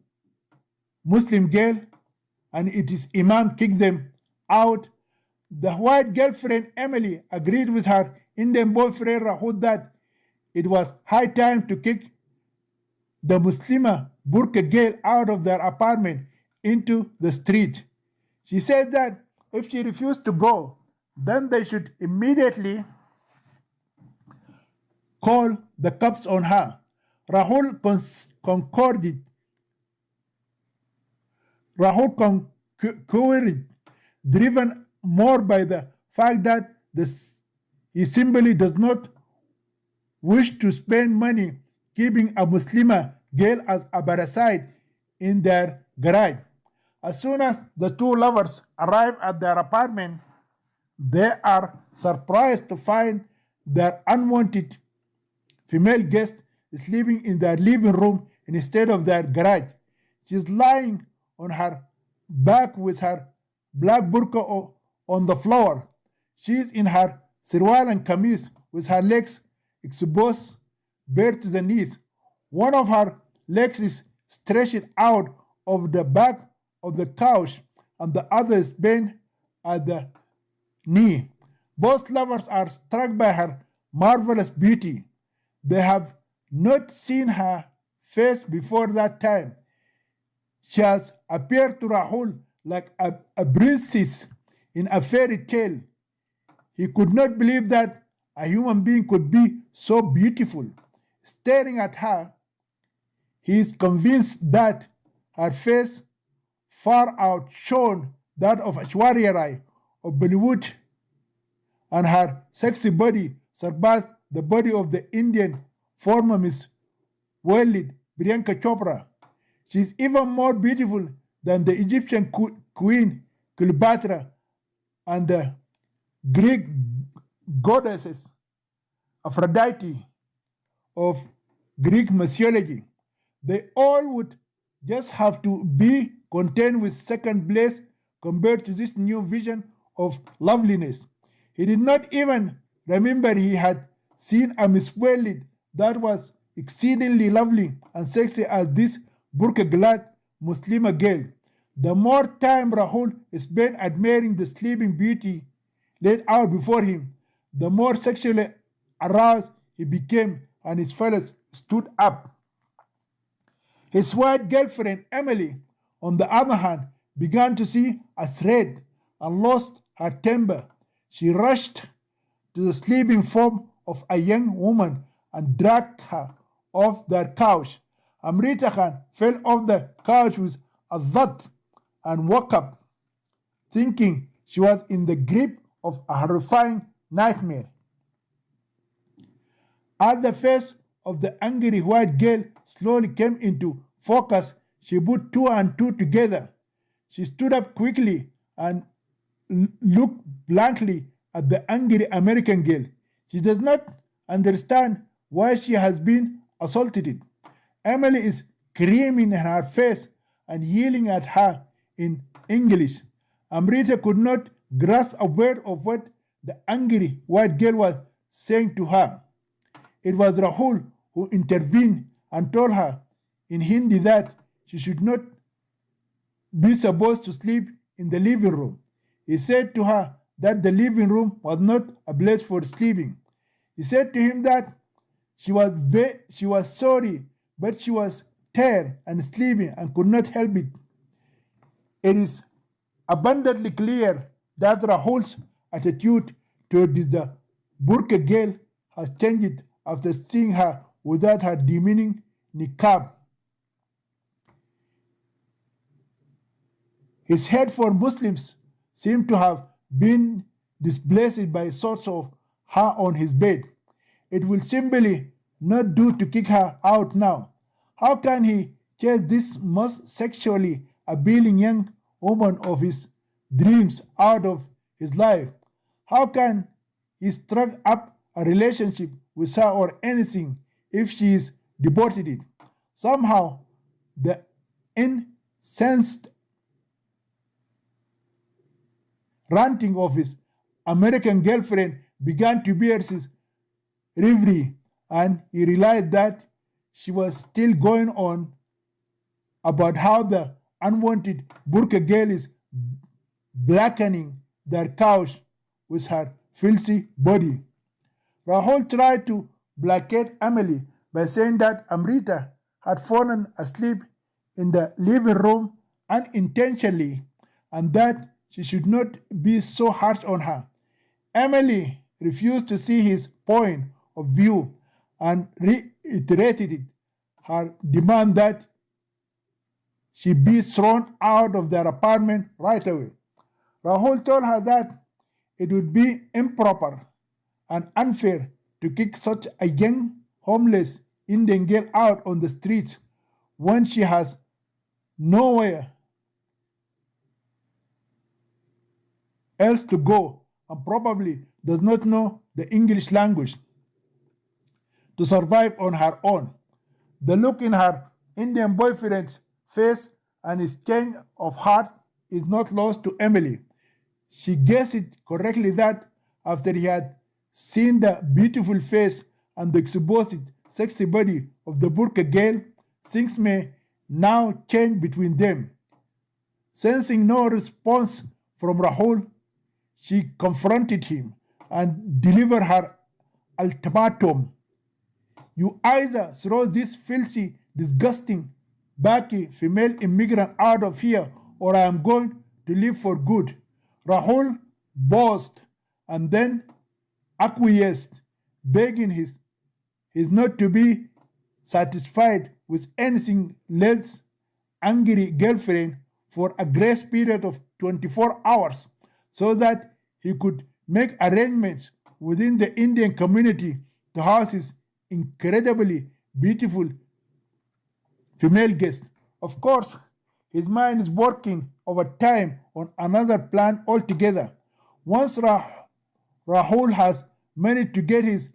[SPEAKER 1] Muslim girl and its Imam kicked them out, the white girlfriend Emily agreed with her Indian boyfriend Rahul that it was high time to kick the Muslimah burqa girl out of their apartment into the street. She said that if she refused to go, then they should immediately call the cops on her. Rahul concurred. Rahul concurred, driven more by the fact that he simply does not wish to spend money keeping a Muslimah girl as a parasite in their garage. As soon as the two lovers arrive at their apartment, they are surprised to find their unwanted female guest sleeping in their living room instead of their garage. She is lying on her back with her black burqa on the floor. She is in her sirwal and kameez with her legs exposed bare to the knees. One of her legs is stretched out of the back of the couch and the other is bent at the knee. Both lovers are struck by her marvelous beauty. They have not seen her face before that time. She has appeared to Rahul like a princess in a fairy tale. He could not believe that a human being could be so beautiful. Staring at her, he is convinced that her face far outshone that of Aishwarya Rai of Bollywood, and her sexy body surpassed the body of the Indian former Miss World, Priyanka Chopra. She is even more beautiful than the Egyptian queen Cleopatra and the Greek goddesses Aphrodite of Greek mythology. They all would just have to be content with second place compared to this new vision of loveliness. He did not even remember he had seen a Miss World that was exceedingly lovely and sexy as this burqa-clad Muslima girl. The more time Rahul spent admiring the sleeping beauty laid out before him, the more sexually aroused he became, and his fellows stood up. His white girlfriend Emily, on the other hand, began to see a thread and lost her temper. She rushed to the sleeping form of a young woman and dragged her off their couch. Amrita Khan fell off the couch with a thud and woke up, thinking she was in the grip of a horrifying nightmare. As the face of the angry white girl slowly came into focus, she put two and two together. She stood up quickly and looked blankly at the angry American girl. She does not understand why she has been assaulted. Emily is screaming in her face and yelling at her in English. Amrita could not grasp a word of what the angry white girl was saying to her. It was Rahul who intervened and told her in Hindi that she should not be supposed to sleep in the living room. He said to her that the living room was not a place for sleeping. He said to him that she was sorry, but she was tired and sleeping and could not help it. It is abundantly clear that Rahul's attitude towards the burqa girl has changed after seeing her without her demeaning niqab. His hate for Muslims seemed to have been displaced by thoughts of her on his bed. It will simply not do to kick her out now. How can he chase this most sexually appealing young woman of his dreams out of his life? How can he strike up a relationship with her or anything if she is deported? Somehow, the incensed ranting of his American girlfriend began to pierce his reverie, and he realized that she was still going on about how the unwanted burqa girl is blackening their couch with her filthy body. Rahul tried to placate Emily by saying that Amrita had fallen asleep in the living room unintentionally and that she should not be so harsh on her. Emily refused to see his point of view and reiterated her demand that she be thrown out of their apartment right away. Rahul told her that it would be improper and unfair to kick such a young, homeless Indian girl out on the streets when she has nowhere else to go and probably does not know the English language to survive on her own. The look in her Indian boyfriend's face and his change of heart is not lost to Emily. She guessed correctly that after he had seen the beautiful face and the exposed sexy body of the burqa girl, things may now change between them. Sensing no response from Rahul, she confronted him and delivered her ultimatum. You either throw this filthy, disgusting, Baki female immigrant out of here, or I am going to leave for good. Rahul boasted and then acquiesced, begging his not to be satisfied with anything less angry girlfriend for a grace period of 24 hours so that he could make arrangements within the Indian community to house his incredibly beautiful female guest. Of course, his mind is working overtime on another plan altogether. Once Rahul has managed to get his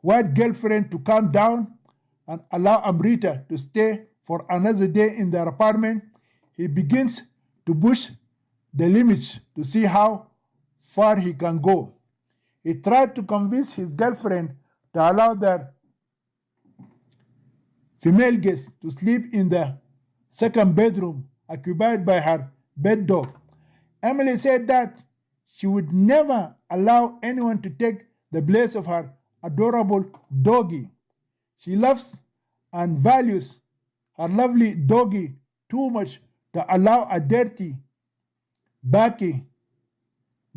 [SPEAKER 1] white girlfriend to calm down and allow Amrita to stay for another day in their apartment, he begins to push the limits to see how far he can go. He tried to convince his girlfriend to allow their female guest to sleep in the second bedroom occupied by her bed dog. Emily said that she would never allow anyone to take the place of her adorable doggy. She loves and values her lovely doggy too much to allow a dirty, Baki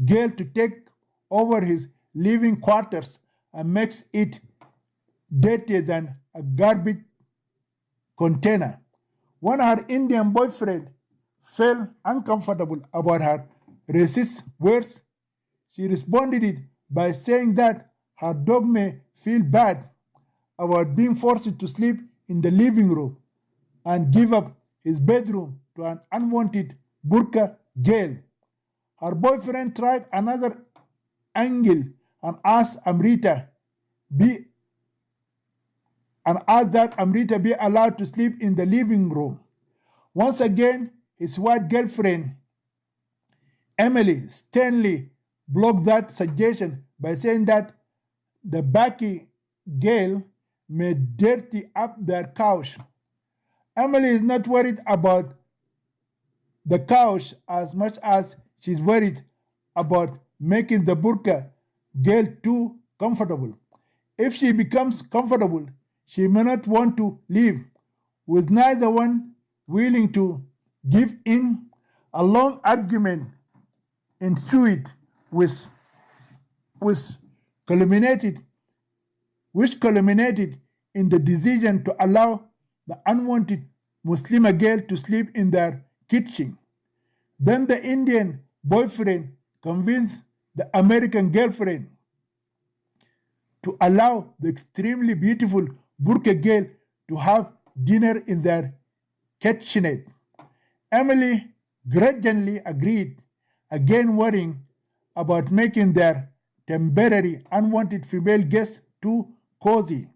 [SPEAKER 1] girl to take over his living quarters and makes it dirtier than a garbage container. When her Indian boyfriend felt uncomfortable about her racist words, she responded it by saying that her dog may feel bad about being forced to sleep in the living room and give up his bedroom to an unwanted burqa girl. Her boyfriend tried another angle and asked that Amrita be allowed to sleep in the living room. Once again, his white girlfriend, Emily, sternly blocked that suggestion by saying that the Baki girl may dirty up their couch. Emily is not worried about the couch as much as she's worried about making the burqa girl too comfortable. If she becomes comfortable, she may not want to leave, with neither one willing to give in. A long argument ensued, which culminated in the decision to allow the unwanted Muslima girl to sleep in their kitchen. Then the Indian boyfriend convinced the American girlfriend to allow the extremely beautiful burqa girl to have dinner in their kitchenette. Emily grudgingly agreed, again worrying about making their temporary unwanted female guest too cozy.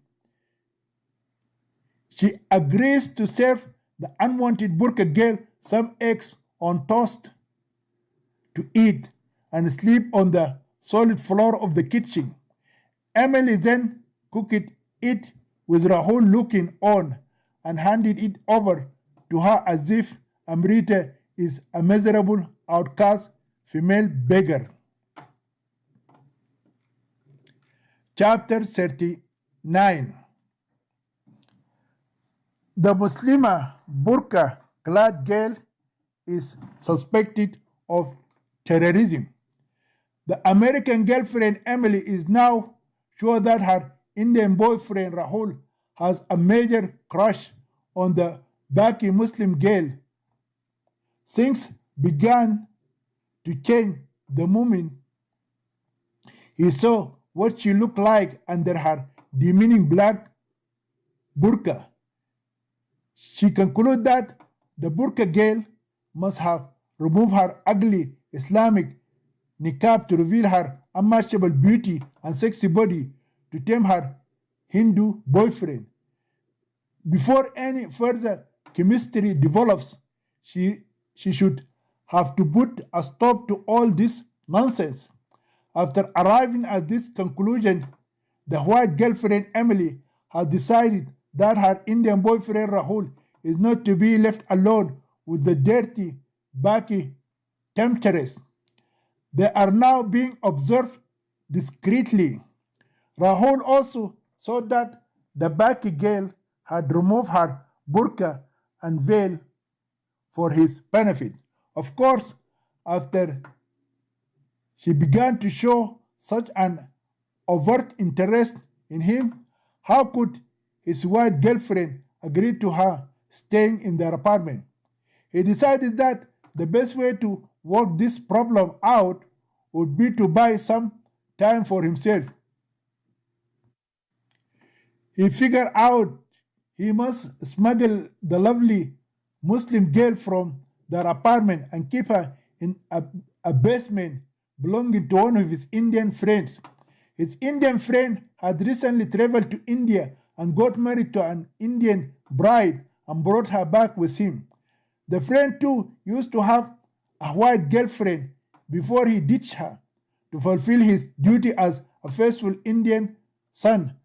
[SPEAKER 1] She agrees to serve the unwanted burqa girl some eggs on toast to eat and sleep on the solid floor of the kitchen. Emily then cooked it with Rahul looking on and handed it over to her as if Amrita is a miserable outcast female beggar. Chapter 39. The Muslima burqa-clad girl is suspected of terrorism. The American girlfriend Emily is now sure that her Indian boyfriend Rahul has a major crush on the Baki Muslim girl. Things began to change the moment he saw what she looked like under her demeaning black burqa. She concluded that the burqa girl must have removed her ugly Islamic niqab to reveal her unmatchable beauty and sexy body to tame her Hindu boyfriend. Before any further chemistry develops, she should have to put a stop to all this nonsense. After arriving at this conclusion, the white girlfriend Emily has decided that her Indian boyfriend Rahul is not to be left alone with the dirty, Baki temptress. They are now being observed discreetly. Rahul also saw that the Baki girl had removed her burqa and veil for his benefit. Of course, after she began to show such an overt interest in him, how could his white girlfriend agree to her staying in their apartment? He decided that the best way to work this problem out would be to buy some time for himself. He figured out he must smuggle the lovely Muslim girl from their apartment and keep her in a basement belonging to one of his Indian friends. His Indian friend had recently traveled to India and got married to an Indian bride and brought her back with him. The friend too used to have a white girlfriend before he ditched her to fulfill his duty as a faithful Indian son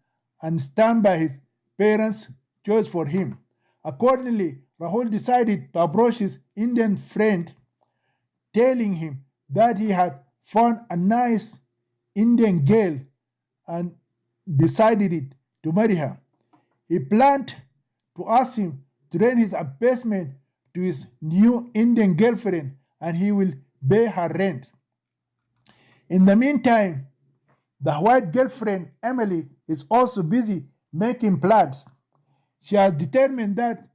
[SPEAKER 1] and stand by his parents' choice for him. Accordingly, Rahul decided to approach his Indian friend, telling him that he had found a nice Indian girl and decided to marry her. He planned to ask him to rent his apartment to his new Indian girlfriend and he will pay her rent. In the meantime, the white girlfriend, Emily, is also busy making plans. She has determined that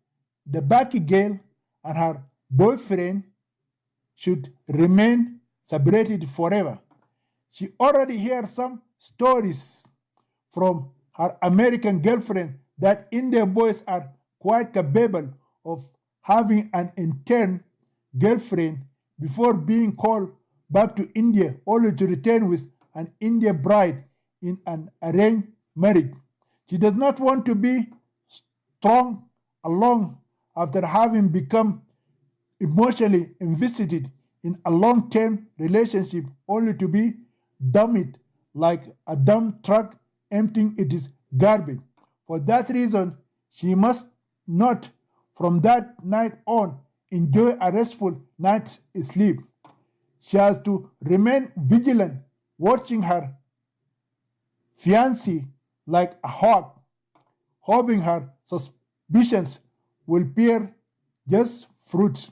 [SPEAKER 1] the Baki girl and her boyfriend should remain separated forever. She already hears some stories from her American girlfriend that Indian boys are quite capable of having an intern girlfriend before being called back to India only to return with an Indian bride in an arranged marriage. She does not want to be strung along after having become emotionally invested in a long-term relationship only to be dumped like a dump truck emptying its garbage. For that reason, she must not, from that night on, enjoy a restful night's sleep. She has to remain vigilant, watching her fiancé like a hawk, hoping her suspicions will bear just fruit.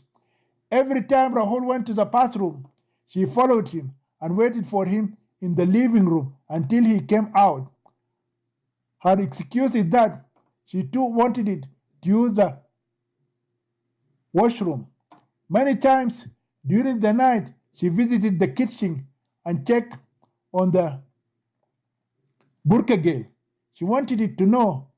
[SPEAKER 1] Every time Rahul went to the bathroom, she followed him and waited for him in the living room until he came out. Her excuse is that she too wanted it to use the washroom. Many times during the night, she visited the kitchen and checked on the burqa girl. She wanted it to know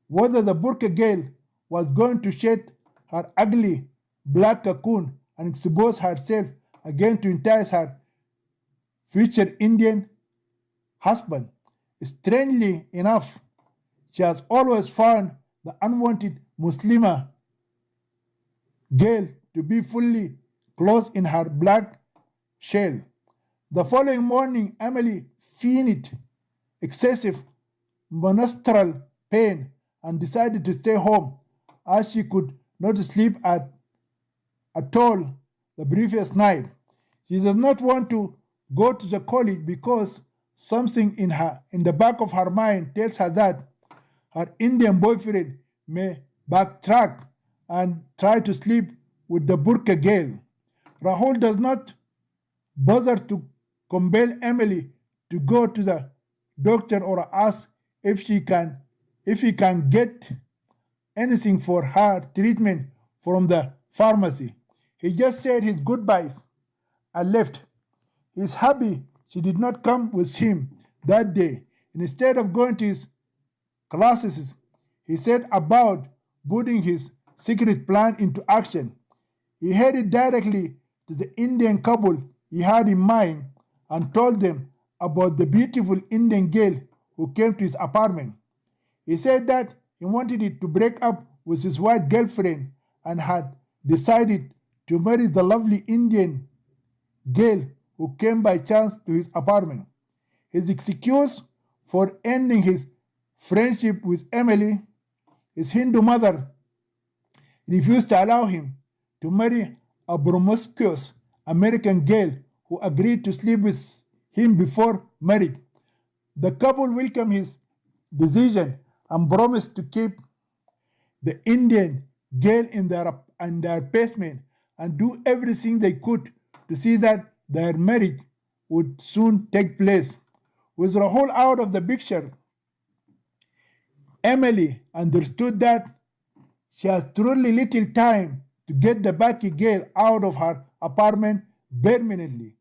[SPEAKER 1] whether the burqa girl was going to shed her ugly black cocoon and expose herself again to entice her future Indian husband. Strangely enough, she has always found the unwanted Muslima girl to be fully clothed in her black shell. The following morning, Emily feigned excessive menstrual pain and decided to stay home as she could not sleep at all the previous night. She does not want to go to the college because something in the back of her mind tells her that her Indian boyfriend may backtrack and try to sleep with the burqa girl. Rahul does not bother to compel Emily to go to the doctor or ask if he can get anything for her treatment from the pharmacy. He just said his goodbyes and left. He is happy she did not come with him that day. Instead of going to his classes, he set about putting his secret plan into action. He headed directly to the Indian couple he had in mind and told them about the beautiful Indian girl who came to his apartment. He said that he wanted it to break up with his white girlfriend and had decided to marry the lovely Indian girl who came by chance to his apartment. His excuse for ending his friendship with Emily, his Hindu mother refused to allow him to marry a promiscuous American girl who agreed to sleep with him before marriage. The couple welcomed his decision and promised to keep the Indian girl in their basement and do everything they could to see that their marriage would soon take place. With Rahul out of the picture, Emily understood that she has truly little time to get the Baki girl out of her apartment permanently.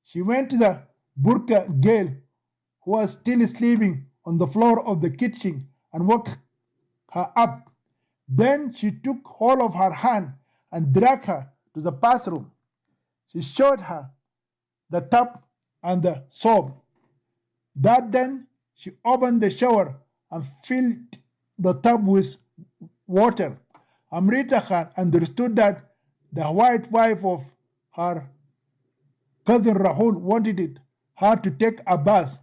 [SPEAKER 1] She went to the Burka girl who was still sleeping on the floor of the kitchen and woke her up. Then she took hold of her hand and dragged her to the bathroom. She showed her the tub and the soap. Then she opened the shower and filled the tub with water. Amrita Khan understood that the white wife of her cousin Rahul wanted her to take a bath.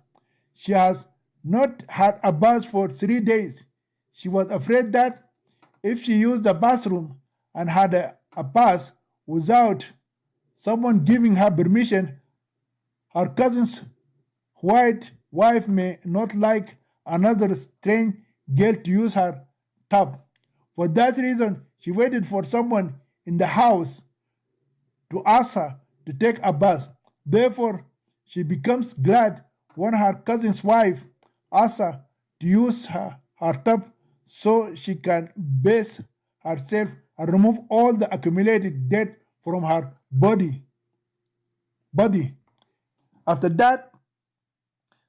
[SPEAKER 1] She has not had a bath for 3 days. She was afraid that if she used the bathroom and had a bath without someone giving her permission, her cousin's white wife may not like another strange girl to use her tub. For that reason, she waited for someone in the house to ask her to take a bath. Therefore, she becomes glad when her cousin's wife asks her to use her tub so she can bathe herself and remove all the accumulated dirt from her body. After that,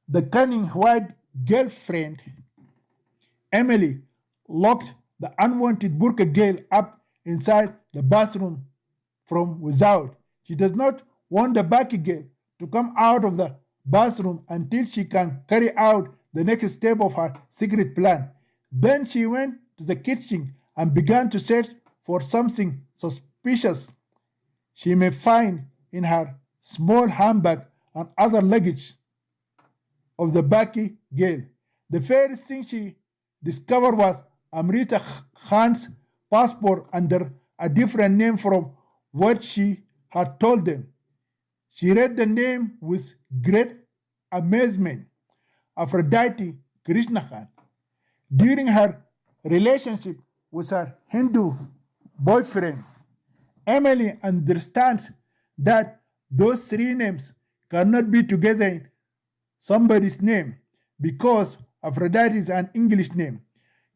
[SPEAKER 1] the cunning white girlfriend, Emily, locked the unwanted Burka girl up inside the bathroom from without. She does not want the Baki girl to come out of the bathroom until she can carry out the next step of her secret plan. Then she went to the kitchen and began to search for something suspicious she may find in her small handbag and other luggage of the Baki girl. The first thing she discovered was Amrita Khan's passport under a different name from what she had told them. She read the name with great amazement. Aphrodite Krishna Khan. During her relationship with her Hindu boyfriend, Emily understands that those 3 names cannot be together in somebody's name because Aphrodite is an English name,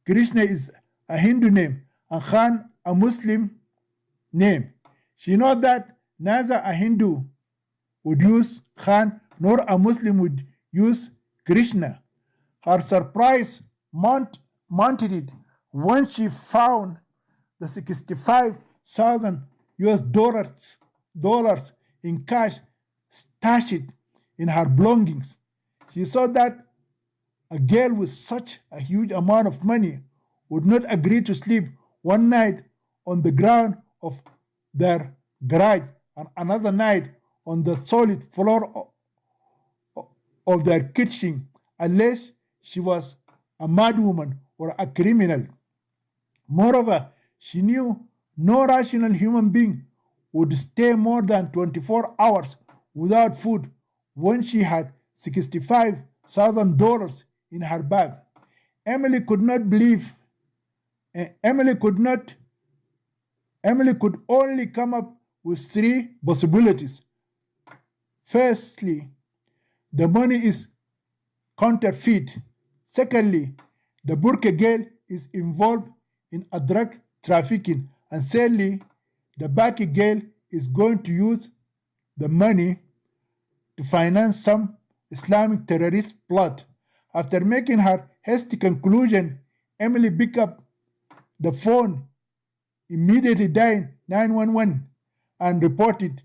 [SPEAKER 1] Krishna is a Hindu name, and Khan a Muslim name. She knows that neither a Hindu would use Khan nor a Muslim would use Krishna. Her surprise mounted when she found the 65,000 US dollars in cash stashed in her belongings. She saw that a girl with such a huge amount of money would not agree to sleep one night on the ground of their garage and another night on the solid floor of their kitchen unless she was a madwoman or a criminal. Moreover, she knew no rational human being would stay more than 24 hours without food when she had $65,000 in her bag. Emily could only come up with 3 possibilities. Firstly, the money is counterfeit. Secondly, the Burka girl is involved in a drug trafficking. And thirdly, the Baki girl is going to use the money to finance some Islamic terrorist plot. After making her hasty conclusion, Emily picked up the phone, immediately dialed 911 and reported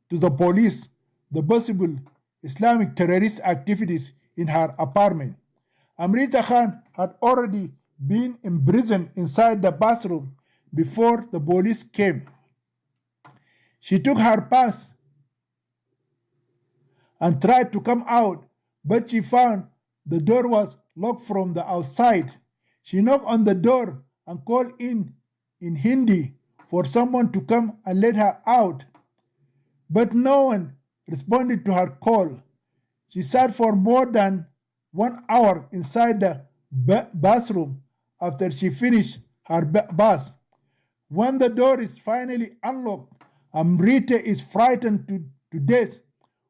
[SPEAKER 1] to the police the possible Islamic terrorist activities in her apartment. Amrita Khan had already been imprisoned inside the bathroom before the police came. She took her pass and tried to come out, but she found the door was locked from the outside. She knocked on the door and called in Hindi for someone to come and let her out, but no one responded to her call. She sat for more than 1 hour inside the bathroom after she finished her bath. When the door is finally unlocked, Amrita is frightened to death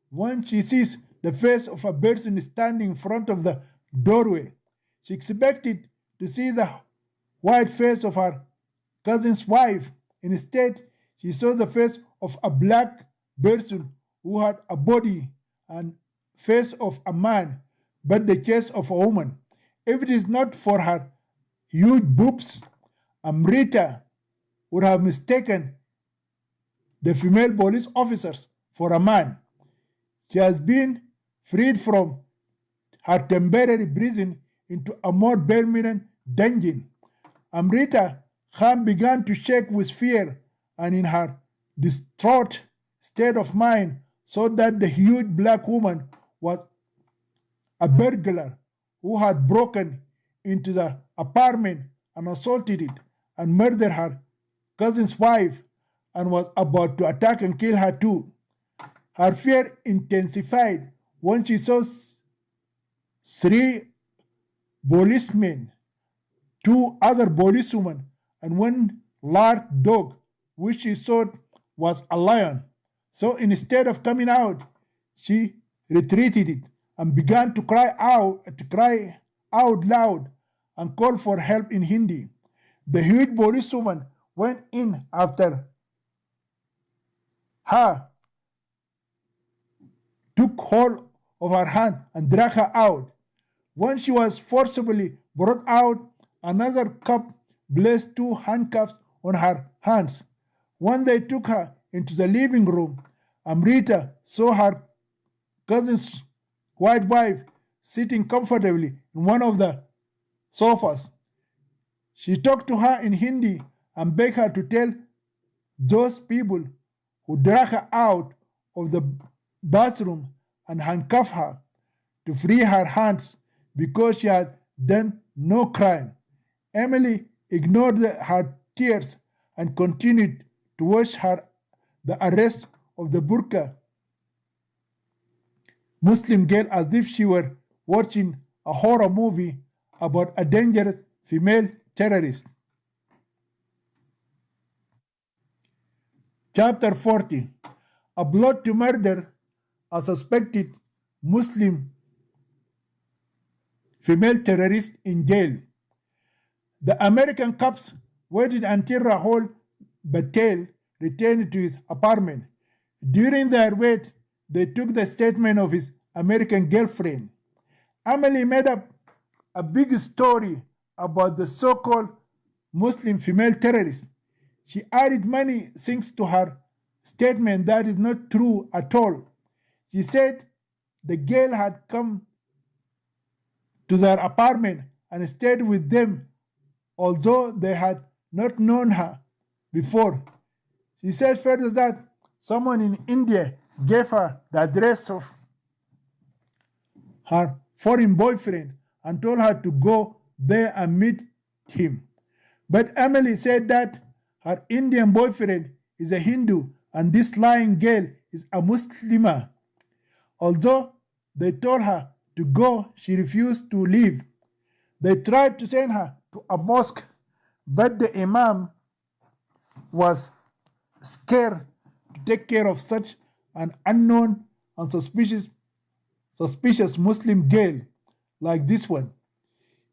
[SPEAKER 1] when she sees the face of a person standing in front of the doorway. She expected to see the white face of her cousin's wife. Instead, she saw the face of a black person who had a body and face of a man, but the chest of a woman. If it is not for her huge boobs, Amrita would have mistaken the female police officers for a man. She has been freed from her temporary prison into a more permanent dungeon. Amrita Khan began to shake with fear, and in her distraught state of mind saw that the huge black woman was a burglar who had broken into the apartment and assaulted it and murdered her cousin's wife and was about to attack and kill her too. Her fear intensified when she saw three policemen, two other policewomen, and one large dog, which she thought was a lion. So instead of coming out, she retreated and began to cry out loud and call for help in Hindi. The huge policewoman went in after her, took hold of her hand and dragged her out. When she was forcibly brought out, another cop placed two handcuffs on her hands. When they took her into the living room, Amrita saw her cousin's white wife sitting comfortably in one of the sofas. She talked to her in Hindi and begged her to tell those people who dragged her out of the bathroom and handcuffed her to free her hands because she had done no crime. Emily ignored her tears and continued to watch the arrest of the burqa Muslim girl as if she were watching a horror movie about a dangerous female terrorist. Chapter 40. A plot to murder a suspected Muslim female terrorist in jail. The American cops waited until Rahul Patel returned to his apartment. During their wait, they took the statement of his American girlfriend. Emily made up a big story about the so-called Muslim female terrorist. She added many things to her statement that is not true at all. She said the girl had come to their apartment and stayed with them, although they had not known her before. She said further that someone in India gave her the address of her foreign boyfriend and told her to go there and meet him. But Emily said that her Indian boyfriend is a Hindu and this lying girl is a Muslimah. Although they told her to go, she refused to leave. They tried to send her to a mosque, but the imam was scared to take care of such an unknown and suspicious Muslim girl like this one.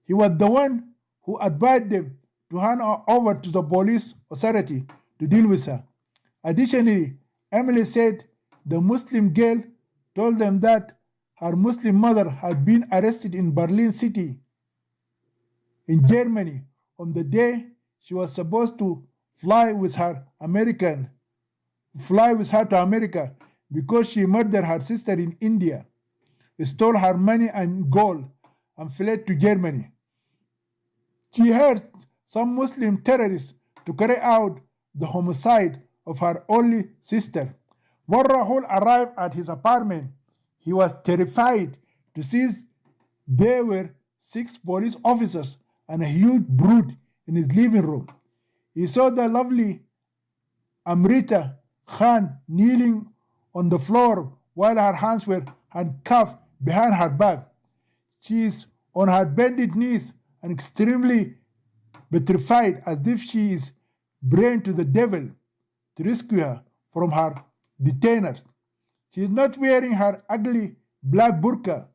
[SPEAKER 1] He was the one who advised them to hand her over to the police authority to deal with her. Additionally, Emily said the Muslim girl told them that her Muslim mother had been arrested in Berlin City in Germany on the day she was supposed to fly with her to America because she murdered her sister in India, stole her money and gold, and fled to Germany. She hired some Muslim terrorists to carry out the homicide of her only sister. When Rahul arrived at his apartment, he was terrified to see there were 6 police officers and a huge brute in his living room. He saw the lovely Amrita Khan kneeling on the floor while her hands were handcuffed behind her back. She is on her bended knees and extremely petrified as if she is praying to the devil to rescue her from her detainers. She is not wearing her ugly black burqa.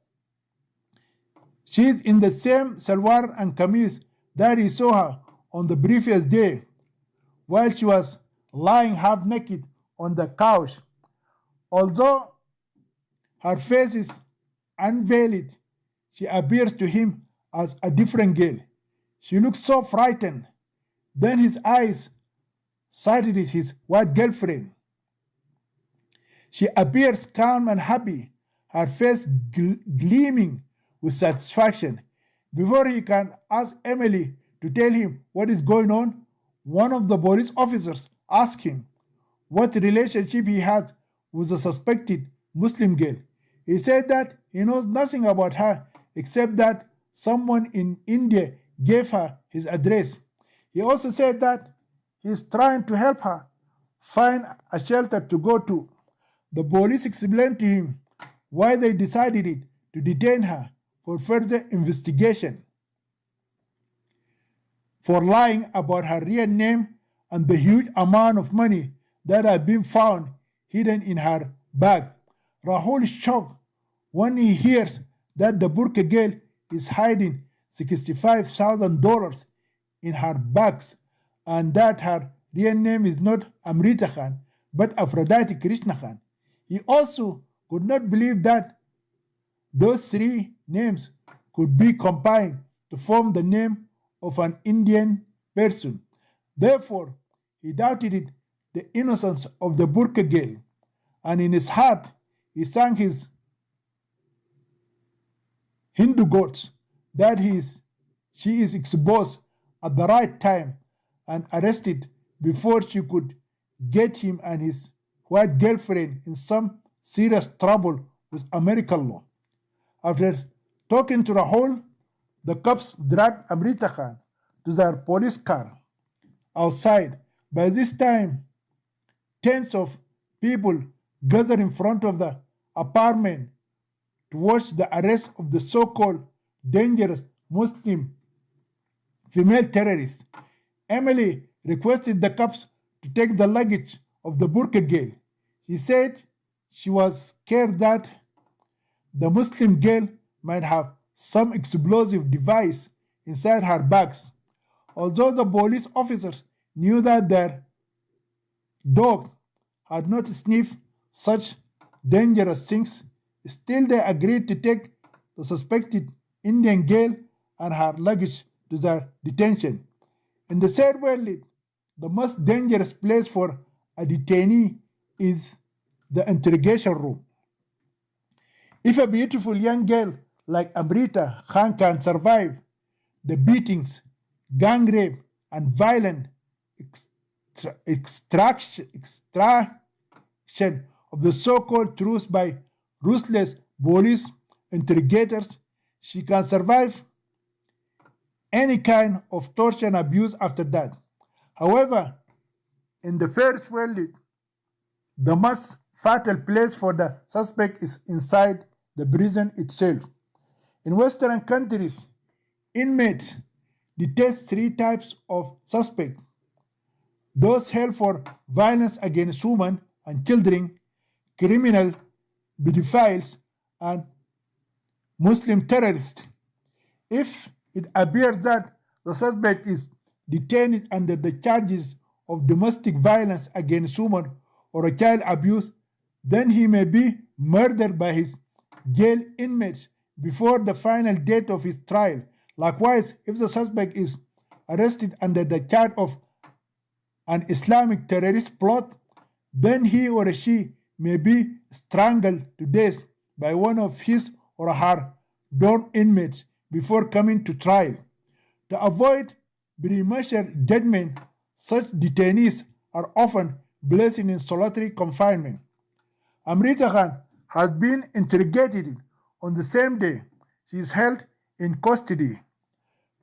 [SPEAKER 1] She is in the same salwar and kameez that he saw her on the previous day, while she was lying half naked on the couch. Although her face is unveiled, she appears to him as a different girl. She looks so frightened. Then his eyes sighted his white girlfriend. She appears calm and happy, her face gleaming with satisfaction. Before he can ask Emily to tell him what is going on, one of the police officers asks him what relationship he had with the suspected Muslim girl. He said that he knows nothing about her except that someone in India gave her his address. He also said that he is trying to help her find a shelter to go to. The police explained to him why they decided to detain her for further investigation for lying about her real name and the huge amount of money that had been found hidden in her bag. Rahul is shocked when he hears that the burqa girl is hiding $65,000 in her bags and that her real name is not Amrita Khan but Aphrodite Krishna Khan. He also could not believe that those three names could be combined to form the name of an Indian person. Therefore, he doubted the innocence of the burqa girl, and in his heart he sang his Hindu gods that she is exposed at the right time and arrested before she could get him and his white girlfriend in some serious trouble with American law. After talking to Rahul, the cops dragged Amrita Khan to their police car outside. By this time, tens of people gathered in front of the apartment to watch the arrest of the so-called dangerous Muslim female terrorist. Emily requested the cops to take the luggage of the burqa girl. She said she was scared that the Muslim girl might have some explosive device inside her bags. Although the police officers knew that their dog had not sniffed such dangerous things, still they agreed to take the suspected Indian girl and her luggage to their detention. In the third world, the most dangerous place for a detainee is the interrogation room. If a beautiful young girl like Amrita Khan can survive the beatings, gang rape, and violent extraction of the so-called truth by ruthless police interrogators, she can survive any kind of torture and abuse after that. However, in the first world, the most fatal place for the suspect is inside the prison itself. In Western countries, inmates detect three types of suspects: those held for violence against women and children, criminal pedophiles, and Muslim terrorists. If it appears that the suspect is detained under the charges of domestic violence against women or child abuse, then he may be murdered by his jail inmates before the final date of his trial. Likewise, if the suspect is arrested under the charge of an Islamic terrorist plot, then he or she may be strangled to death by one of his or her dorm inmates before coming to trial. To avoid premature judgment, such detainees are often placed in solitary confinement. Amrita Khan has been interrogated on the same day she is held in custody.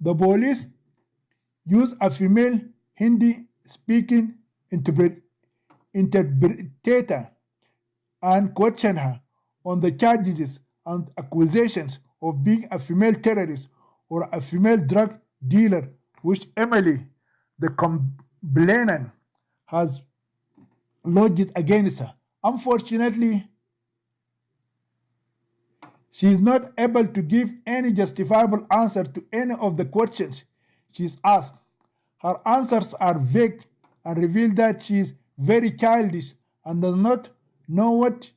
[SPEAKER 1] The police use a female Hindi-speaking interpreter and question her on the charges and accusations of being a female terrorist or a female drug dealer, which Emily, the complainant, has lodged against her. Unfortunately, she is not able to give any justifiable answer to any of the questions she is asked. Her answers are vague and reveal that she is very childish and does not know what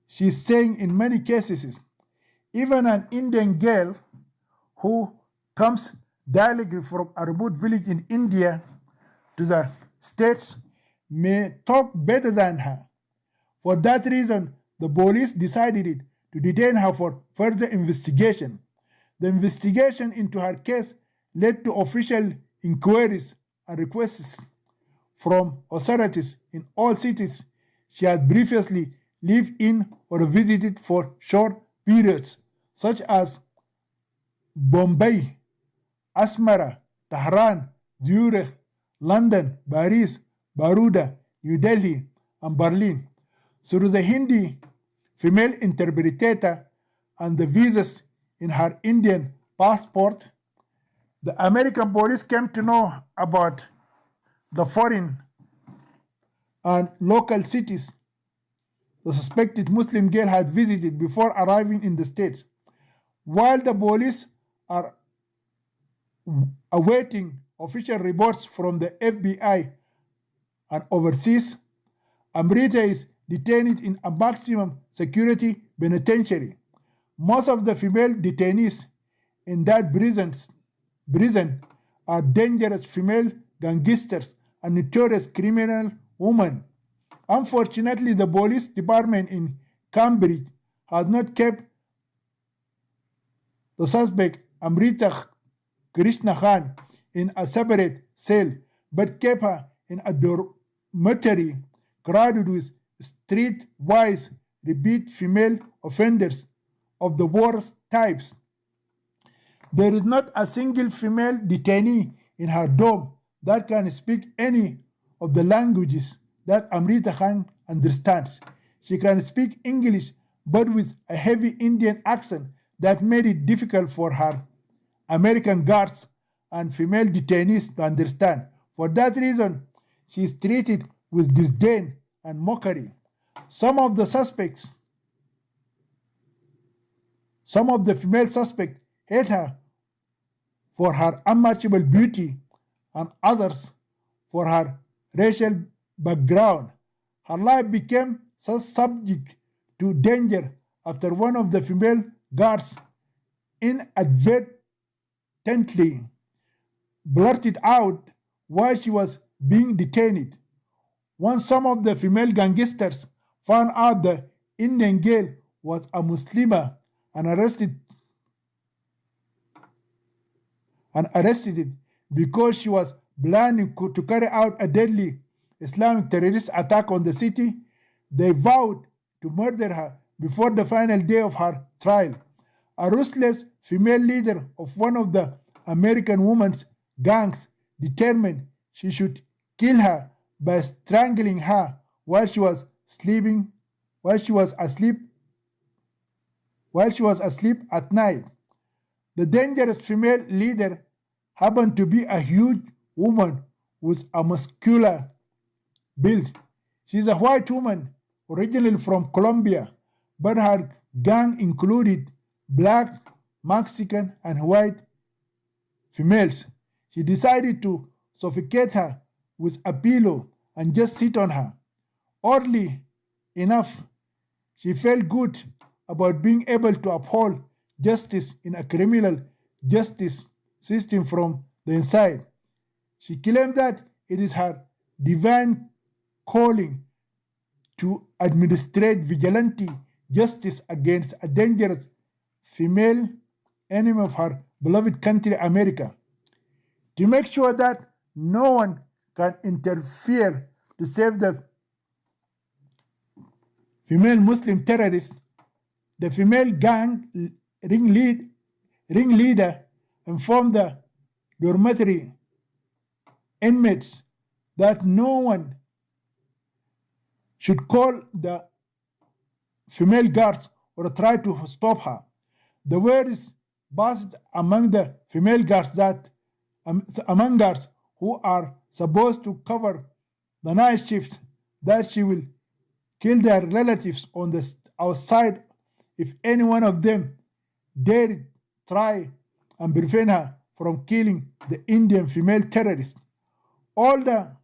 [SPEAKER 1] she is saying in many cases. Even an Indian girl who comes directly from a remote village in India to the States may talk better than her. For that reason, the police decided to detain her for further investigation. The investigation into her case led to official inquiries and requests from authorities in all cities she had previously lived in or visited for short periods, such as Bombay, Asmara, Tehran, Zurich, London, Paris, Baroda, New Delhi, and Berlin. Through the Hindi female interpreter and the visas in her Indian passport, the American police came to know about the foreign and local cities the suspected Muslim girl had visited before arriving in the States. While the police are awaiting official reports from the FBI and overseas, Amrita is detained in a maximum security penitentiary. Most of the female detainees in that prison are dangerous female gangsters and notorious criminal women. Unfortunately, the police department in Cambridge has not kept the suspect Amrita Krishna Khan in a separate cell, but kept her in a dormitory crowded with street-wise repeat female offenders of the worst types. There is not a single female detainee in her dorm that can speak any of the languages that Amrita Khan understands. She can speak English, but with a heavy Indian accent that made it difficult for her American guards and female detainees to understand. For that reason, she is treated with disdain and mockery. Some of the female suspects hate her for her unmatchable beauty and others for her racial background. Her life became subject to danger after one of the female guards inadvertently blurted out why she was being detained. Once some of the female gangsters found out the Indian girl was a Muslimah and arrested it because she was planning to carry out a deadly Islamic terrorist attack on the city, they vowed to murder her before the final day of her trial. A ruthless female leader of one of the American women's gangs determined she should kill her by strangling her while she was asleep at night. The dangerous female leader happened to be a huge woman with a muscular build. She is a white woman originally from Colombia, but her gang included black, Mexican, and white females. She decided to suffocate her with a pillow and just sit on her. Oddly enough, she felt good about being able to uphold justice in a criminal justice system from the inside. She claimed that it is her divine calling to administrate vigilante justice against a dangerous female enemy of her beloved country, America. To make sure that no one can interfere to save the female Muslim terrorist, the female gang ringleader informed the dormitory inmates that no one should call the female guards or try to stop her. The words passed among the female guards among guards who are supposed to cover the night shift that she will kill their relatives on the outside if any one of them dare try and prevent her from killing the Indian female terrorist. All the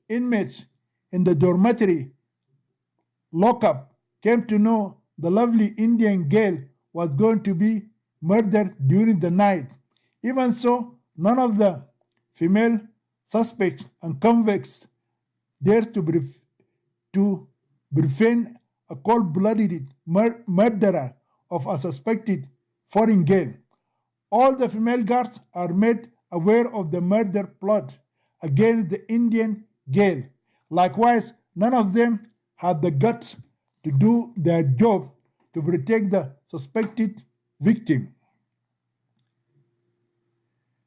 [SPEAKER 1] inmates in the dormitory lockup came to know the lovely Indian girl was going to be murdered during the night. Even so, none of the female suspects and convicts dared to prevent a cold-blooded murderer of a suspected foreign girl. All the female guards are made aware of the murder plot against the Indian girl. Likewise, none of them had the guts to do their job to protect the suspected victim.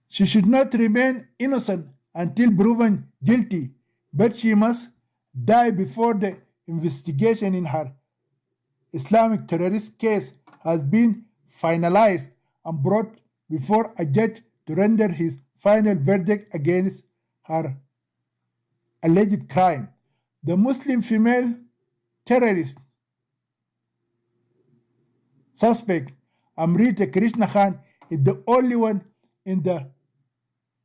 [SPEAKER 1] She should not remain innocent until proven guilty, but she must die before the investigation in her Islamic terrorist case has been finalized and brought before a judge to render his final verdict against her alleged crime. The Muslim female terrorist suspect, Amrita Krishna Khan, is the only one in the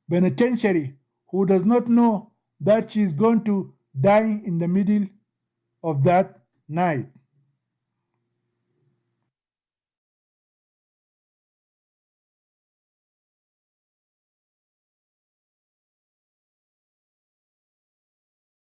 [SPEAKER 1] penitentiary who does not know that she is going to die in the middle of that night.